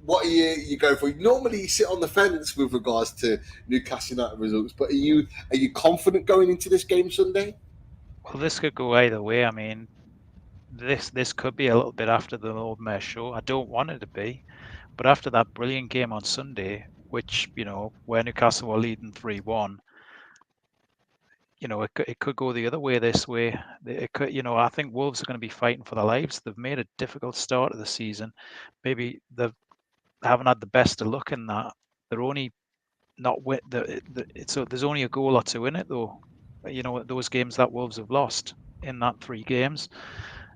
what are you going for? Normally you sit on the fence with regards to Newcastle United results, but are you confident going into this game Sunday? Well, this could go either way. I mean, this could be a little bit after the Lord Mayor show. I don't want it to be, but after that brilliant game on Sunday, which where Newcastle were leading 3-1, it could go the other way this way. It could, I think Wolves are going to be fighting for their lives. They've made a difficult start of the season. Maybe they haven't had the best of luck in that. They're only not with so there's only a goal or two in it though. Those games that Wolves have lost in that 3 games.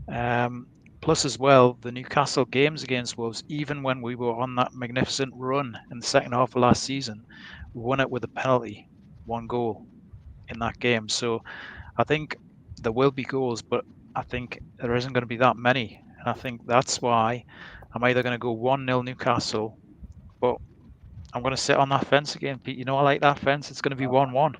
Plus as well, the Newcastle games against Wolves, even when we were on that magnificent run in the second half of last season, we won it with a penalty, 1 goal. in that game. So I think there will be goals, but I think there isn't going to be that many. And I think that's why I'm either going to go 1-0 Newcastle, but I'm going to sit on that fence again, Pete. You know, I like that fence. It's going to be 1-1.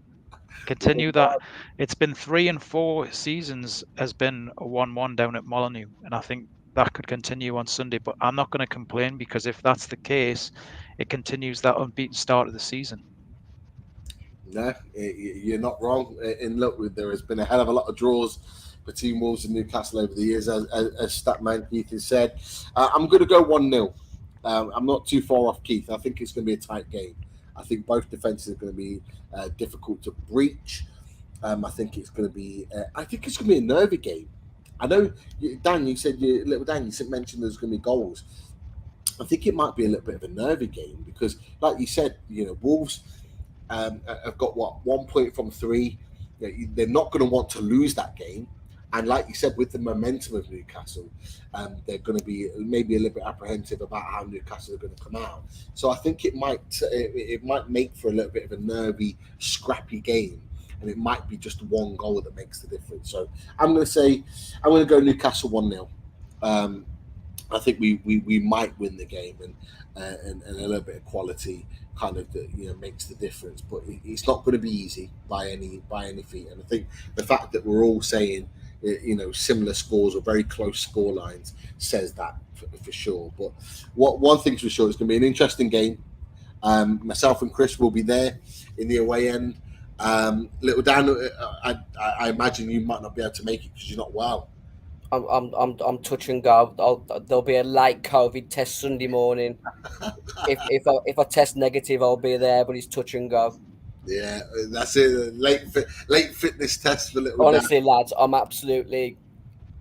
Continue that. It's been 3 and 4 seasons has been a 1-1 down at Molyneux, and I think that could continue on Sunday. But I'm not going to complain, because if that's the case, it continues that unbeaten start of the season. No, you're not wrong. And look, there has been a hell of a lot of draws between Wolves and Newcastle over the years, as Statman Keith has said. I'm going to go 1-0. I'm not too far off Keith. I think it's going to be a tight game. I think both defenses are going to be difficult to breach. I think it's going to be. I think it's going to be a nervy game. I know, Dan. You said little Dan. You mentioned there's going to be goals. I think it might be a little bit of a nervy game because, like you said, Wolves have got 1 point from 3. They're not going to want to lose that game. And like you said, with the momentum of Newcastle, they're going to be maybe a little bit apprehensive about how Newcastle are going to come out. So I think it might make for a little bit of a nervy, scrappy game, and it might be just one goal that makes the difference. So I'm going to go Newcastle 1-0. I think we might win the game, and a little bit of quality kind of makes the difference. But it's not going to be easy by any feat. And I think the fact that we're all saying similar scores or very close score lines says that for sure. But one thing's for sure, it's going to be an interesting game. Myself and Chris will be there in the away end. Little Dan, I imagine you might not be able to make it because you're not well. I'm touch and go. There'll be a late COVID test Sunday morning. if I test negative, I'll be there, but it's touch and go. Yeah, that's it. Late fitness test for little. Honestly, lads, I'm absolutely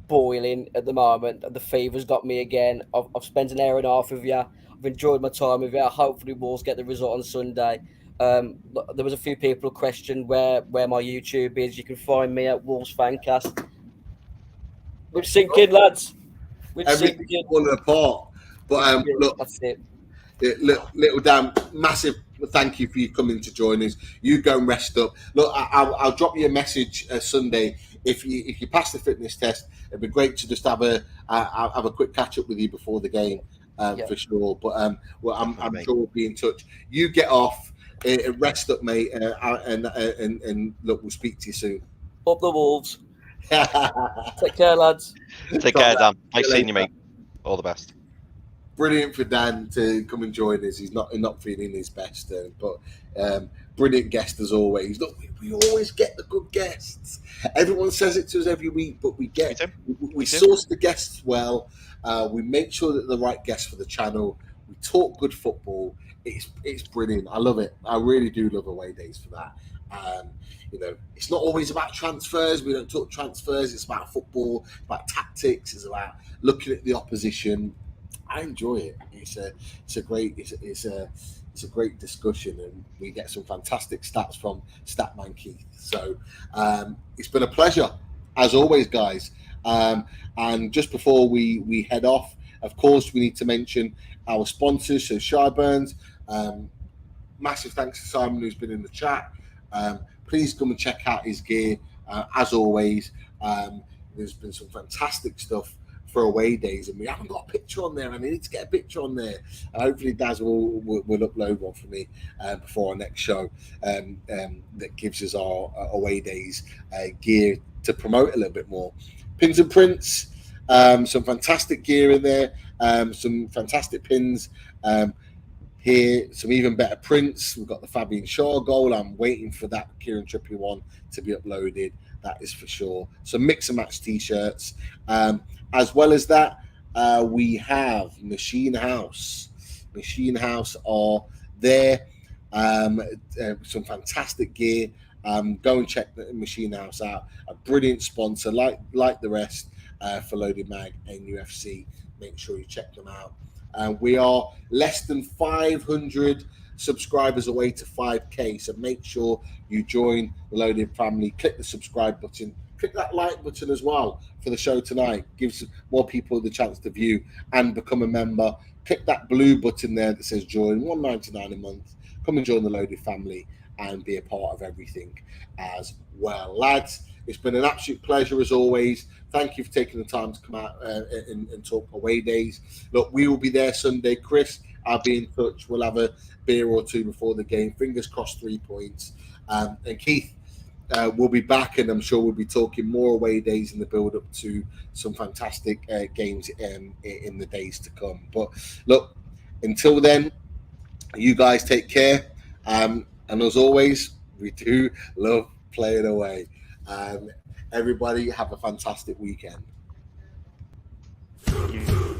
boiling at the moment. The fever's got me again. I've spent an hour and a half with you. I've enjoyed my time with you. Hopefully, Wolves get the result on Sunday. There was a few people who questioned where my YouTube is. You can find me at Wolves Fancast. We're sinking, lads. Everything's falling apart. But look, that's it. Little Dan, massive thank you for you coming to join us. You go and rest up. Look, I'll drop you a message Sunday if you pass the fitness test. It'd be great to just have a quick catch up with you before the game for sure. But I'm sure we'll be in touch. You get off, rest up, mate, and look, we'll speak to you soon. Up the Wolves. Take care, lads. Take care, Dan. Nice seeing you, mate. All the best. Brilliant for Dan to come and join us. He's not feeling his best, but brilliant guest as always. Look, we always get the good guests. Everyone says it to us every week, but we source the guests well. We make sure that the right guests for the channel. We talk good football. It's brilliant. I love it. I really do love away days for that. It's not always about transfers. We don't talk transfers. It's about football, it's about tactics. It's about looking at the opposition. I enjoy it. It's a great discussion, and we get some fantastic stats from Statman Keith. So it's been a pleasure as always, guys. And just before we head off, of course, we need to mention our sponsors. So Shyburns, massive thanks to Simon who's been in the chat. Please come and check out his gear. As always, there's been some fantastic stuff for away days, and we haven't got a picture on there, and I need to get a picture on there. Hopefully Daz will upload one for me before our next show that gives us our away days gear to promote a little bit more. Pins and prints, some fantastic gear in there, some fantastic pins here, some even better prints. We've got the Fabian Shaw goal. I'm waiting for that Kieran Trippier one to be uploaded. That is for sure. Some mix and match t-shirts. As well as that, we have Machine House. Machine House are there. Some fantastic gear. Go and check the Machine House out. A brilliant sponsor, like the rest for Loaded Mag and NUFC. Make sure you check them out. We are less than 500 subscribers away to 5K, so make sure you join the Loaded family. Click the subscribe button, click that like button as well for the show tonight. Gives more people the chance to view and become a member. Click that blue button there that says join, $1.99 a month. Come and join the Loaded family, and be a part of everything as well. Lads, it's been an absolute pleasure as always. Thank you for taking the time to come out and talk away days. Look, we will be there Sunday. Chris, I'll be in touch. We'll have a beer or two before the game. Fingers crossed, 3 points. And Keith, we'll be back, and I'm sure we'll be talking more away days in the build-up to some fantastic games in the days to come. But look, until then, you guys take care. And as always, we do love playing away. Everybody have a fantastic weekend. Thank you.